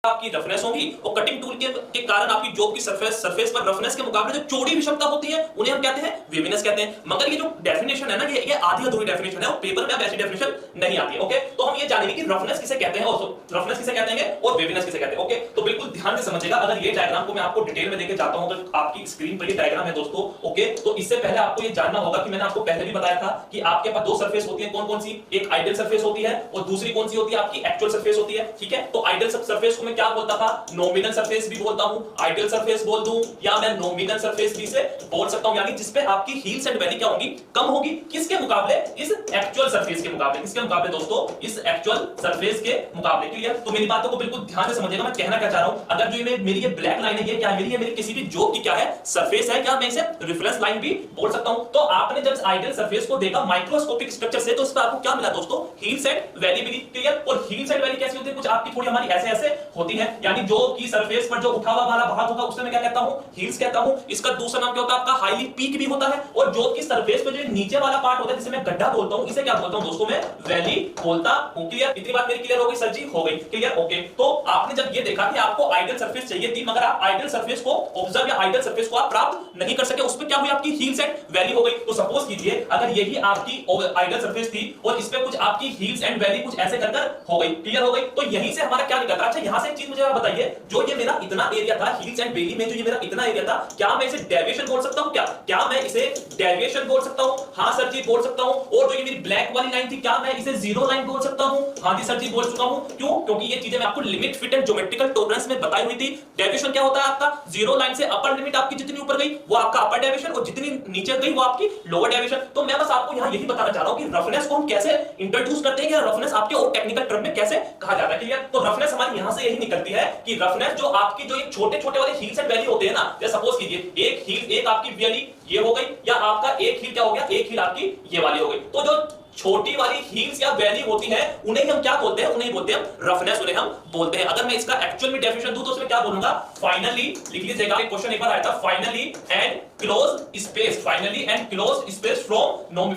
आपकी रफनेस होगी और कटिंग टूल के कारण आपकी जॉब की सरफेस पर रफनेस के मुकाबले जो चौड़ी विषमता होती है उन्हें हम कहते हैं वेवीनेस कहते हैं। मगर ये जो डेफिनेशन है ना ये आधी अधूरी डेफिनेशन है और पेपर में अब ऐसी डेफिनेशन नहीं आती है। ओके, तो हम ये जानेंगे कि रफनेस किसे कहते हैं और रफनेस किसे कहते हैं और वेवीनेस किसे कहते हैं। ओके, तो बिल्कुल ध्यान से समझिएगा। अगर ये डायग्राम को मैं आपको डिटेल में देके जाता हूं, अगर आपकी स्क्रीन पर ये डायग्राम है दोस्तों, ओके, तो इससे पहले आपको ये जानना होगा कि मैंने आपको पहले भी बताया था कि आपके पास दो सरफेस होती है। कौन कौन सी? एक आइडियल सरफेस होती है और दूसरी कौन सी होती है? आपकी एक्चुअल सरफेस होती है। ठीक है, तो आइडियल सरफेस को मैं क्या बोलता था? नॉमिनल सरफेस भी बोलता हूं, आइडियल सरफेस बोल दूं या मैं नॉमिनल सरफेस भी से बोल सकता हूं, यानी जिसपे आपकी हील्स एंड वैली क्या होगी? कम होगी। किसके मुकाबले? इस एक्चुअल सरफेस के मुकाबले। किसके मुकाबले दोस्तों? इस एक्चुअल सरफेस के मुकाबले। क्लियर? तो मेरी बातों को बिल्कुल ध्यान से समझिएगा, मैं कहना क्या चाह रहा हूं। अगर जो मेरी ये ब्लैक लाइन है, ये क्या है? मेरी किसी भी जॉब की क्या है? सरफेस है। क्या मैं इसे रेफरेंस लाइन भी बोल सकता हूं? तो आपने जब आइडियल सरफेस को देखा माइक्रोस्कोपिक स्ट्रक्चर से, तो उस पर आपको क्या मिला दोस्तों? हील्स एंड वैली मिली। क्लियर? और हील्स एंड वैली कैसी होती है? कुछ आपकी थोड़ी हमारी ऐसे ऐसे होती है, यानी जो की सरफेस पर जो उठा हुआ वाला भाग होगा उसे मैं क्या कहता हूं? हील्स कहता हूं। इसका दूसरा नाम क्या होता है? आपका हाईली पीक भी होता है। और जो की सरफेस पे जो नीचे वाला पार्ट होता है जिसे मैं गड्ढा बोलता हूं, इसे क्या बोलता हूं दोस्तों? मैं वैली बोलता हूं। क्लियर? इतनी बात मेरी क्लियर हो गई सर जी? हो गई। क्लियर? ओके, तो आपने जब ये देखा कि आपको आइडियल सरफेस चाहिए थी, मगर आप आइडियल सरफेस को ऑब्जर्व या आइडियल सरफेस को आप प्राप्त नहीं कर सके, उस पे क्या हुई? आपकी हील्स एंड वैली हो गई। तो सपोज कीजिए अगर यही आपकी आइडियल सरफेस थी और इस पे कुछ आपकी हील्स एंड वैली कुछ ऐसे कर हो गई। क्लियर हो गई? तो यहीं से हमारा क्या निकलता है? अच्छा, यहां से एक चीज मुझे बताइए, जो ये मेरा इतना एरिया था हील्स एंड वैली में, जो ये मेरा इतना एरिया था, क्या मैं इसे डेविएशन बोल सकता हूं? क्या मैं इसे डेविएशन बोल सकता हूं? हां सर जी बोल सकता हूं। और जो ये मेरी ब्लैक वाली लाइन थी, क्या मैं इसे जीरो लाइन बोल सकता हूं? हां जी सर जी बोल चुका हूं। क्यों? क्योंकि ये चीजें मैं आपको limit fit and geometrical tolerance में बताई हुई थी। डेविएशन क्या होता है आपका? जीरो लाइन से अपर लिमिट आपकी जितनी ऊपर गई वो आपका अपर डेविएशन और जितनी नीचे गई वो आपकी लोअर डेविएशन। तो मैं बस आपको यहां यही बताना चाह रहा हूं कि रफनेस को हम कैसे इंट्रोड्यूस करते हैं, कि रफनेस आपके और टेक्निकल टर्म में कैसे कहा जाता है। क्लियर? तो रफनेस हमारी यहां से यही निकलती है कि रफनेस जो आपकी जो एक छोटे छोटे वाले हील्स एंड वैली होते हैं ना, जैसे सपोज कीजिए एक हील एक आपकी वैली ये हो गई, या आपका एक हील क्या हो गया? एक हील आपकी ये वाली हो गई। तो जो छोटी वाली हील्स या वैली होती है उन्हें हम क्या बोलते हैं? उन्हें बोलते हैं रफनेस, उन्हें हम बोलते हैं। अगर मैं इसका एक्चुअल में डेफिनेशन दूं तो उसमें क्या बोलूंगा? फाइनली, लिख लीजिएगा, एक क्वेश्चन एक बार आया था, finally and close space, finally and close space from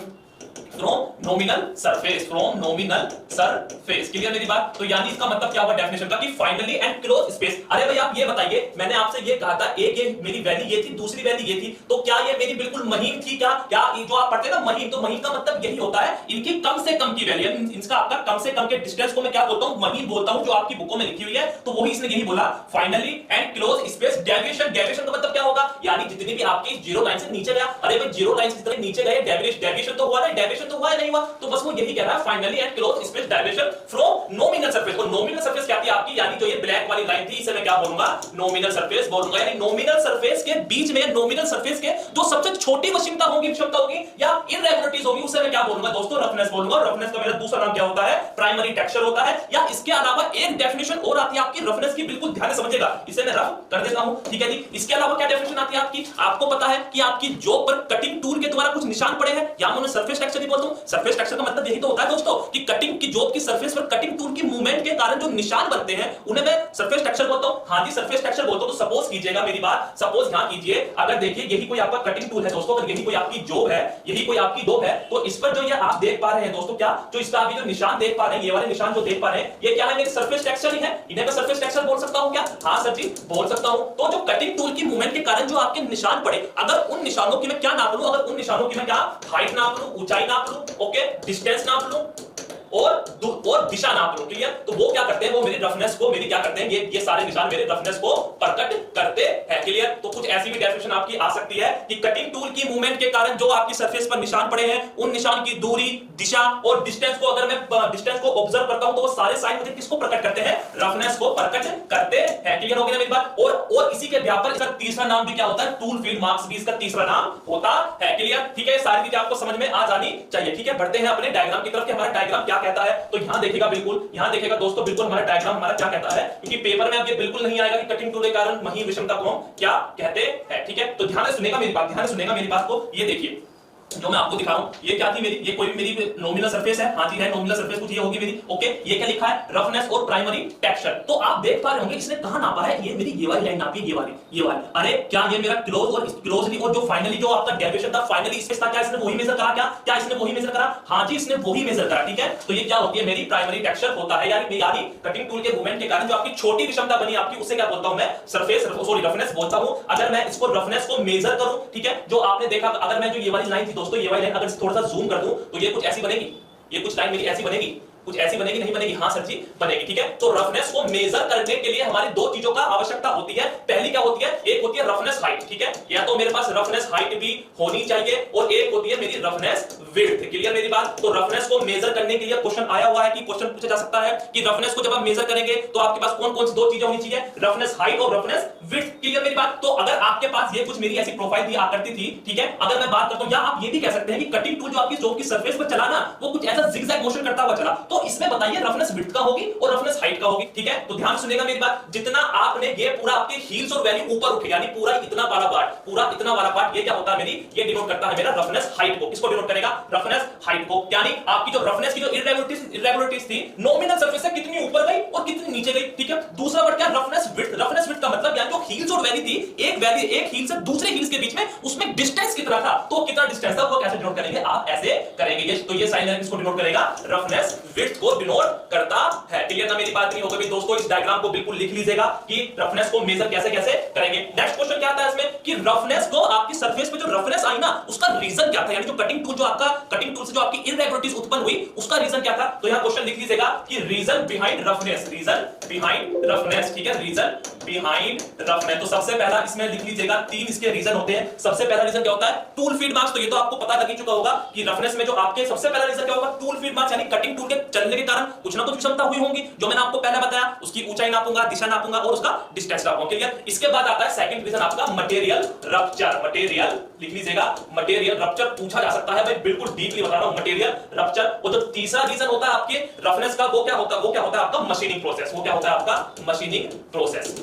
nominal surface, from nominal surface. Clear मेरी बात? तो यानी इसका मतलब क्या हुआ डेफिनेशन का? कि फाइनली एंड क्लोज स्पेस। अरे भाई आप ये बताइए, मैंने आपसे ये कहा था एक ये मेरी वैली ये थी, दूसरी वैली ये थी, तो क्या ये मेरी बिल्कुल महीन थी? क्या ये जो आप पढ़ते हैं ना महीन, तो महीन का मतलब यही होता है इनकी कम से कम की वैल्यू, इनका आपका कम से कम के डिस्टेंस को मैं क्या बोलता हूं? महीन बोलता हूं, जो आपकी बुकों में लिखी हुई है। तो वही इसने यही बोला, finally and close space deviation. Deviation का मतलब क्या होगा? यानी जितनी भी आपकी जीरो लाइन से नीचे गया, अरे भाई जीरो लाइन से जितने नीचे गए डेविएशन तो हुआ ना, डेविएशन तो हुआ नहीं हुआ, तो बस वो यही कह रहा है finally and close space deviation from nominal surface. और नॉमिनल सरफेस क्या थी आपकी? यानी जो ये ब्लैक वाली लाइन थी इसे मैं क्या बोलूंगा? नॉमिनल सरफेस बोलूंगा। यानी नॉमिनल सरफेस के बीच में, नॉमिनल सरफेस के जो सबसे छोटी विषमता होगी या इररेगुलरिटीज होगी उसे मैं क्या बोलूंगा दोस्तों? रफनेस बोलूंगा। रफनेस का मेरा दूसरा नाम क्या होता है? प्राइमरी टेक्सचर होता है। या इसके अलावा एक डेफिनेशन और आती है आपकी रफनेस की, बिल्कुल ध्यान से समझिएगा, इसे मैं रफ कर देता हूं। ठीक है जी? इसके अलावा क्या डेफिनेशन आती है आपकी? आपको पता है कि आपकी जॉब पर कटिंग टूल के द्वारा कुछ निशान पड़े हैं, या मैं उन्हें सरफेस टेक्सचर ही बोलता हूं। सरफेस टेक्सचर का मतलब यही तो होता है दोस्तों कि कटिंग की जॉब की सरफेस पर कटिंग टूल की मूवमेंट के कारण जो निशान बनते हैं उन्हें मैं सरफेस टेक्सचर बोलता हूं। हां जी सरफेस टेक्सचर बोलता हूं। तो सपोज कीजिएगा मेरी बात, सपोज यहां कीजिए, अगर देखिए यही कोई आपका कटिंग टूल है दोस्तों, अगर यही कोई आपकी जॉब है, यही कोई आपकी जॉब है, तो इस पर जो ये आप देख पा रहे हैं दोस्तों, क्या जो इस पर अभी जो निशान देख पा रहे हैं, ये वाले निशान जो देख पा रहे हैं, ये क्या है? मेरे सरफेस टेक्सचर ही है। इन्हें मैं सरफेस टेक्सचर बोल सकता हूं क्या? हां सर जी बोल सकता हूं। तो जो कटिंग टूल की मूवमेंट के कारण जो आपके निशान पड़े, अगर उन निशानों की मैं क्या नाप लूं? अगर उन निशानों की मैं क्या हाइट नाप लूं, ऊंचाई नाप लूं, ओके, डिस्टेंस नाप लूं और दिशा नाप लूं। क्लियर? तो वो क्या करते हैं? वो मेरी रफनेस को, मेरी क्या करते हैं? ये सारे निशान मेरे रफनेस को प्रकट करते हैं। क्लियर? तो कुछ ऐसी भी डेफिनेशन आपकी आ सकती है कि कटिंग टूल की मूवमेंट के कारण जो आपकी सरफेस पर निशान पड़े हैं, उन निशान की दूरी, दिशा और डिस्टेंस को अगर मैं डिस्टेंस को ऑब्जर्व करता हूं तो वो सारे साइन मुझे किसको प्रकट करते हैं? रफनेस को प्रकट करते हैं। क्लियर हो गया ना मेरी बात? और इसी के व्यापार इसका तीसरा नाम भी क्या होता है? टूल फील्ड मार्क्स भी इसका तीसरा नाम होता है। क्लियर? ठीक है, सारी चीजें आपको समझ में आ जानी चाहिए। ठीक है, बढ़ते हैं अपने डायग्राम की तरफ कि हमारा डायग्राम क्या कहता है। तो यहां देखिएगा, बिल्कुल यहां देखिएगा दोस्तों, बिल्कुल हमारा डायग्राम हमारा क्या कहता है, क्योंकि पेपर में अब ये बिल्कुल नहीं आएगा कि कटिंग टूल के कारण महीन विषमता को हम क्या कहते हैं। ठीक है, तो ध्यान से सुनेगा मेरी बात, ध्यान से सुनेगा मेरी बात को। ये देखिए जो मैं आपको दिखा रहा हूं, ये क्या थी मेरी, ये कोई भी मेरी नॉमिनल सरफेस है, हाँ जी है नॉमिनल सरफेस कुछ ये होगी मेरी, ओके। ये क्या लिखा है, रफनेस और प्राइमरी टेक्सचर। तो आप देख पा रहे होंगे इसने कहां नापा है, ये मेरी ये वाली लाइन नापी है, ये वाली। अरे क्या ये मेरा क्लोज और क्लोजली और जो फाइनली जो आपका डेविएशन था, फाइनली स्पेस था, क्या इसने वही मेजर करा, क्या इसने वही मेजर करा, हाँ जी इसने वही मेजर करा, ठीक है। तो ये क्या होती है मेरी प्राइमरी टेक्सचर होता है, यानी कटिंग टूल के मूवमेंट के कारण जो आपकी छोटी विषमता बनी आपकी, उसे क्या बोलता हूं मैं, सरफेस सॉरी रफनेस बोलता हूं। अगर मैं इसको रफनेस को मेजर करूं, ठीक है, जो आपने देखा, अगर मैं जो ये वाली लाइन थी दोस्तों, ये वाली लाइन अगर थोड़ा सा जूम कर दूं तो ये कुछ ऐसी बनेगी, ये कुछ लाइन मेरी ऐसी बनेगी, कुछ ऐसी बनेगी, नहीं बनेगी, हाँ सर जी बनेगी, ठीक है। तो रफनेस को मेजर करने के लिए हमारी दो चीजों का आवश्यकता होती है। पहली क्या होती है, एक होती है रफनेस हाइट, ठीक है, या तो मेरे पास रफनेस हाइट भी होनी चाहिए, और एक होती है मेरी रफनेस विड्थ। क्लियर मेरी बात। तो रफनेस को मेजर करने के लिए क्वेश्चन आया हुआ है कि क्वेश्चन पूछा जा सकता है कि रफनेस को जब आप मेजर करेंगे तो आपके पास कौन कौन सी दो चीजें होनी चाहिए, रफनेस हाइट और रफनेस विड्थ। क्लियर मेरी बात। तो अगर आपके पास ये कुछ मेरी ऐसी प्रोफाइल दिया करती थी, ठीक है, अगर मैं बात करता हूं, या आप ये भी कह सकते हैं कि कटिंग टूल जो आपकी जॉब की सरफेस पर चला ना, वो कुछ ऐसा जिगजैग मोशन करता हुआ चला, तो इसमें बताइए रफनेस विड्थ का होगी और रफनेस हाइट का होगी, ठीक है। तो ध्यान सुनिएगा मेरी बात, जितना आपने ये पूरा आपके हील्स और वैल्यू ऊपर उठे, यानी पूरा इतना वाला पार्ट, पूरा इतना वाला पार्ट, ये क्या होता है मेरी, ये डिनोट करता है मेरा रफनेस हाइट को। किसको डिनोट करेगा, रफनेस हाइट को। यानी आपकी जो रफनेस की जो इररेगुलरिटीज थी नॉमिनल सरफेस से कितनी ऊपर गई और कितनी नीचे गई, ठीक है। दूसरा वर्ड क्या, रफनेस विड्थ। रफनेस विड्थ का मतलब यानी जो हील्स और वैली थी, एक हील से दूसरे हील्स के बीच में उसमें डिस्टेंस कितना था, तो कितना डिस्टेंस था, वो कैसे डिनोट करेंगे, आप ऐसे करेंगे। तो ये साइन है, किसको डिनोट करेगा, रफनेस विड्थ को डिनोट करता है। क्लियर ना मेरी बात नहीं होगी दोस्तों, इस डायग्राम को बिल्कुल लिख लीजिएगा कि रफनेस को मेजर कैसे कैसे करेंगे। नेक्स्ट क्वेश्चन क्या आता है इसमें कि रफनेस को, आपकी सरफेस पे जो रफनेस आई ना, उसका रीजन क्या था, यानी जो कटिंग टूल, जो आपका कटिंग टूल से जो आपकी इररेगुलरिटीज उत्पन्न हुई, उसका रीजन क्या था। तो यहां क्वेश्चन लिख लीजिएगा कि reason behind roughness, reason behind roughness, ठीक है, रीजन बिहाइंड रफनेस। तो सबसे पहला इसमें लिख लीजिएगा, तीन इसके रीजन होते हैं। सबसे पहला रीजन क्या होता है, टूल फीड मार्क्स। तो ये तो आपको पता लग ही चुका होगा कि रफनेस में जो आपके सबसे पहला रीजन क्या होगा, टूल फीड मार्क्स, यानी कटिंग टूल के चलने के कारण कुछ ना कुछ विषमता हुई होगी, जो मैंने आपको पहले बताया। उसकी ऊंचाई नापूंगा, दिशा नापूंगा और उसका डिस्टेंस नापूंगा, क्लियर। इसके बाद आता है सेकंड रीजन आपका मटेरियल रप्चर। मटेरियल लिख लीजिएगा, मटेरियल रप्चर पूछा जा सकता है भाई, बिल्कुल डीपली बता रहा हूं, मटेरियल रप्चर। वो जो तीसरा रीजन होता है आपके रफनेस का, वो क्या होता है आपका मशीनिंग प्रोसेस। वो क्या होता है आपका मशीनिंग प्रोसेस,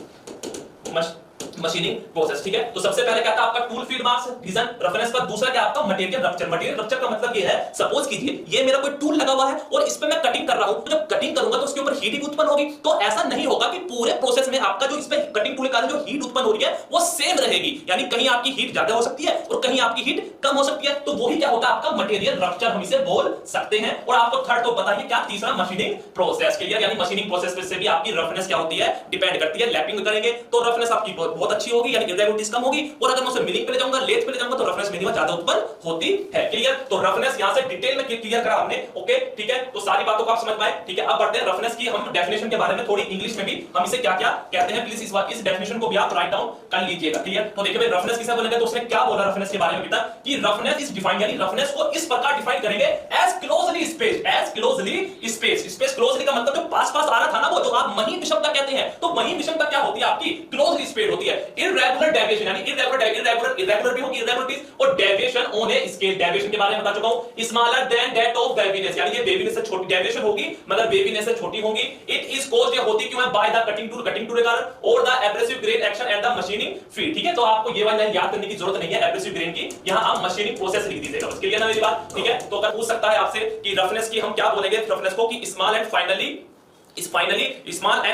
मशीनिंग प्रोसेस, ठीक है। तो सबसे पहले क्या था आपका tool feed marks reason roughness का। दूसरा क्या आपका मटेरियल रप्चर। मटेरियल रप्चर का मतलब ये है, सपोज कीजिए ये मेरा कोई टूल लगा हुआ है और इस पे मैं कटिंग कर रहा हूं, तो जब कटिंग करूंगा तो उसके ऊपर हीट उत्पन्न होगी। तो ऐसा नहीं होगा कि पूरे प्रोसेस में आपका जो इस पे कटिंग टूल के कारण जो हीट उत्पन्न हो रही है वो सेम रहेगी, यानी कहीं आपकी हीट ज्यादा हो सकती है और कहीं आपकी हीट कम हो सकती है। तो वही क्या होता है आपका मटेरियल रप्चर, हम इसे बोल सकते हैं। और आपको थर्ड तो बताइए क्या, तीसरा मशीनिंग प्रोसेस, क्लियर। यानी मशीनिंग प्रोसेस से भी आपकी रफनेस क्या होती है, डिपेंड करती है। लैपिंग करेंगे तो रफनेस आपकी बहुत अच्छी होगी, यानी इररेगुलरिटीज कम होगी। और अगर मैं उसे मिलिंग पे ले जाऊंगा, लेथ पे ले जाऊंगा, तो रफनेस मिनिमम ज्यादा उत्पन्न होती है, क्लियर। तो रफनेस यहां से डिटेल में क्लियर करा हमने, ओके, ठीक है। तो सारी बातों को आप समझ पाए, ठीक है। अब बढ़ते हैं रफनेस की हम डेफिनेशन के बारे में, थोड़ी इंग्लिश में भी हम इसे क्या क्या कहते हैं, प्लीज इस डेफिनेशन को भी आप राइट डाउन कर लीजिएगा, क्लियर। तो देखिए भाई रफनेस किसे बोलेंगे, तो उसने क्या बोला रफनेस के बारे में बेटा कि रफनेस इज डिफाइंड, यानी रफनेस को इस प्रकार डिफाइन करेंगे as closely space, as closely space. Space closely का मतलब जो पास पास आ रहा था ना, वो जो आप महीन विषमता कहते हैं, तो महीन विषमता क्या होती है आपकी, क्लोजली स्पेस होती है। इररेगुलर डेविएशन, यानी इररेगुलर भी होगी इररेगुलरिटीज, और deviation on a scale, deviation के बारे में बता चुका हूं, स्मॉलर देन दैट ऑफ वेवीनेस, यानी ये वेवीनेस से छोटी डेविएशन होगी, मतलब वेवीनेस से छोटी होगी। इट इज कॉज्ड, ये होती क्यों है, बाय द कटिंग टूल के कारण, और the abrasive grain action at the machining feed, ठीक है। तो आपको ये वाली लाइन याद करने की जरूरत नहीं है एब्रेसिव ग्रेन की, यहां आप मशीनिंग प्रोसेस लिख दीजिएगा, उसके लिए ना मेरी बात, ठीक है। तो अगर पूछ सकता है आपसे कि रफनेस की हम क्या बोलेंगे, रफनेस को कि small and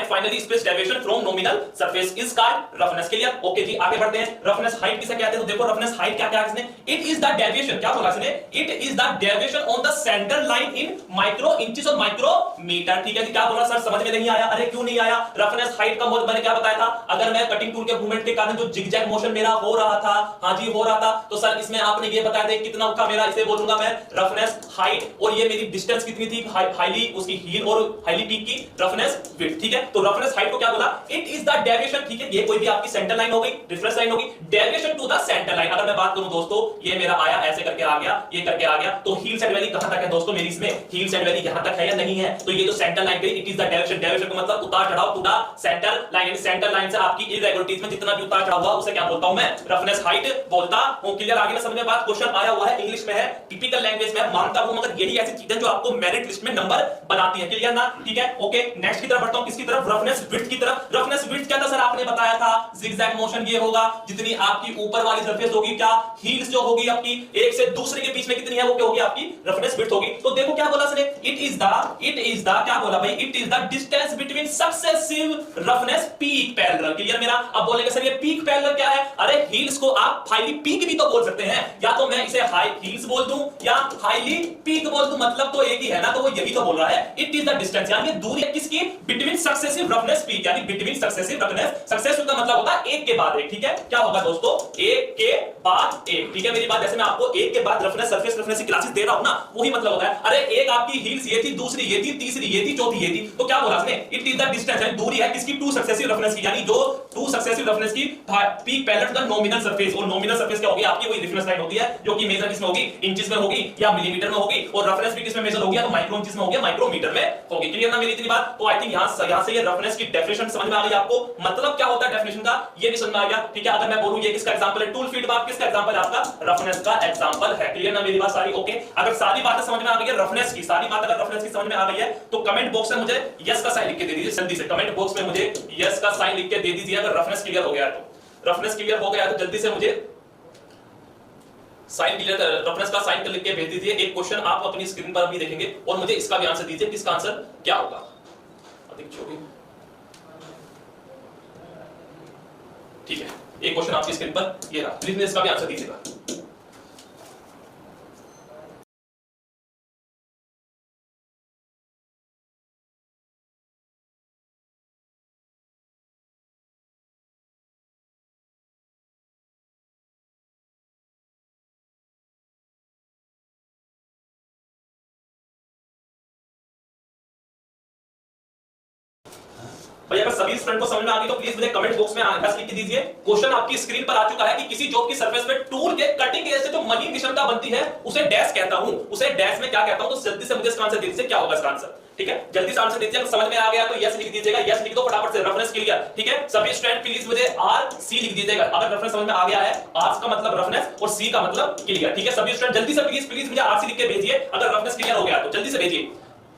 finely spaced deviation from nominal surface is called roughness, clear. Okay जी, आगे बढ़ते हैं। रफनेस हाइट किसे कहते हैं, तो देखो रफनेस हाइट क्या क्या है इसने, इट इज द डेविएशन, क्या बोला इसने, it is the deviation on the centre line in micro inches और माइक्रोमीटर, ठीक है जी। क्या बोला सर, समझ में नहीं आया, अरे क्यों नहीं आया। रफनेस हाइट का मतलब मैंने क्या बताया था, अगर मैं कटिंग टूल के मूवमेंट के कारण जो जिगजैग मोशन मेरा हो रहा था, हाँ जी हो रहा था, तो सर इसमें आपने ये बताया था कितना का मेरा, इसे बोलूंगा मैं रफनेस हाइट, और ये मेरी डिस्टेंस कितनी थी, हाईली उसकी हील और हाईली पीक की रफनेस विड्थ, ठीक है। तो रफनेस हाइट को क्या बोला, इट इज द डेविएशन, ठीक है। ये कोई भी आपकी सेंटर लाइन हो गई, रेफरेंस लाइन होगी, deviation to the centre line. अगर मैं बात करूं दोस्तों, ये मेरा आया ऐसे करके आ गया, ये करके आ गया, तो हील सेंटर वैली कहां तक है दोस्तों मेरी, इसमें हील सेंटर वैली यहां तक है या नहीं है, तो ये जो सेंटर लाइन गई, it is the deviation. Deviation का मतलब उतार चढ़ाव टू द सेंटर लाइन, यानी सेंटर लाइन से आपकी इररेगुलरिटीज में जितना भी उतार चढ़ाव हुआ उसे क्या बोलता हूं मैं, रफनेस हाइट बोलता हूं, क्लियर। आगे में समझ में बात, क्वेश्चन आया हुआ है इंग्लिश में है, टिपिकल लैंग्वेज में मानता हूं, मगर यही ऐसी चीजें जो आपको मेरिट लिस्ट में नंबर बनाती है, क्लियर ना, ठीक है। ओके, ओके नेक्स्ट की तरफ बढ़ता हूं, किसकी तरफ, रफनेस विड्थ की तरफ। रफनेस विड्थ क्या था सर, आपने बताया था जिगजैग मोशन ये होगा जितनी आपकी ऊपर वाली सरफेस होगी, क्या हील्स जो होगी आपकी एक से दूसरे के बीच में कितनी है वो क्या होगी आपकी रफनेस विड्थ होगी। तो देखो क्या बोला सर, इट इज द क्या बोला भाई, it is the distance between successive roughness peak parallel. Clear मेरा। अब बोलेंगे सर ये पीक पैरेलल क्या है, अरे हील्स को आप हाईली पीक भी तो बोल सकते हैं, या तो मैं इसे हाई हील्स बोल दूं या हाईली पीक बोल दूं, मतलब तो एक ही है ना, तो वो यही तो बोल रहा है। इट इज द डिस्टेंस यानी दूरी है किसकी, बिटवीन सक्सेसिव रफनेस पीक, यानी बिटवीन सक्सेसिव रफनेस, सक्सेसिव का मतलब होता है एक के बाद एक, ठीक है। क्या होगा दोस्तों, एक के बाद एक, ठीक है मेरी बात। जैसे मैं आपको एक के बाद रफनेस सरफेस रफनेस की क्लासेस दे रहा हूं ना, वही मतलब होता है। अरे एक आपकी हील्स ये थी, दूसरी ये थी, तीसरी ये थी, चौथी ये थी, तो क्या बोला इसने, इट इज द डिस्टेंस यानी दूरी है किसकी, टू सक्सेसिव रफनेस की, यानी जो टू सक्सेसिव रफनेस की peak parallel to the nominal surface. और नॉमिनल सरफेस क्या होगी आपकी, वही रेफरेंस लाइन होती है जो कि मेजर किसमें होगी, इंचेस में होगी या मिलीमीटर में होगी, और रेफरेंस भी किसमें मेजर होगी, तो माइक्रो इंचेस में होगी, माइक्रोमीटर में होगी। क्लियर ना मेरी इतनी बात। तो आई थिंक यहां से ये रेफरेंस की डेफिनेशन समझ में आ गई आपको, मतलब क्या होता है डेफिनेशन का ये भी समझ में आ गया, ठीक है। अगर मैं बोलूं ये किसका एग्जांपल है, टूल फीड बात किसका एग्जांपल है, आपका रफनेस का एग्जांपल है। क्लियर ना मेरी बात सारी, ओके। अगर सारी बातें समझ में आ गई है रफनेस की, सारी बात अगर रफनेस की समझ में आ गई है तो कमेंट बॉक्स में मुझे यस का साइन लिख के दे दीजिए जल्दी से, कमेंट बॉक्स में मुझे यस का साइन लिख के दे दीजिए अगर रफनेस क्लियर हो गया है तो। रफनेस क्लियर हो गया तो जल्दी से मुझे साइन क्लियर रफनेस का साइन लिख के भेज दीजिए। एक क्वेश्चन आप अपनी स्क्रीन पर भी देखेंगे और मुझे इसका भी आंसर दीजिए, किसका आंसर क्या होगा। अधिक छोटी, ठीक है, एक क्वेश्चन आपकी स्क्रीन पर ये रहा, प्लीज इसका भी आंसर दीजिएगा। भाई अगर सभी स्टूडेंट को समझ में आ गई तो प्लीज मुझे कमेंट बॉक्स में आंसर लिख के दीजिए। क्वेश्चन आपकी स्क्रीन पर आ चुका है कि किसी जॉब की सरफेस पे टूल के कटिंग एज से जो महीन विषमता बनती है उसे डैश कहता हूं, उसे डैश में क्या कहता हूं, तो जल्दी से मुझे इसका आंसर दे दीजिए, क्या होगा इसका आंसर, ठीक है। जल्दी से आंसर दीजिए, अगर समझ में आ गया तो यस लिख दीजिएगा, यस लिख दो फटाफट से, रेफरेंस क्लियर, ठीक है। सभी स्टूडेंट प्लीज मुझे आर सी लिख दीजिएगा अगर रेफरेंस समझ में आ गया है, आर का मतलब रेफरेंस और सी का मतलब क्लियर, ठीक है। सभी स्टूडेंट जल्दी से प्लीज मुझे आर सी लिख के भेजिए अगर रेफरेंस क्लियर हो गया तो जल्दी से भेजिए।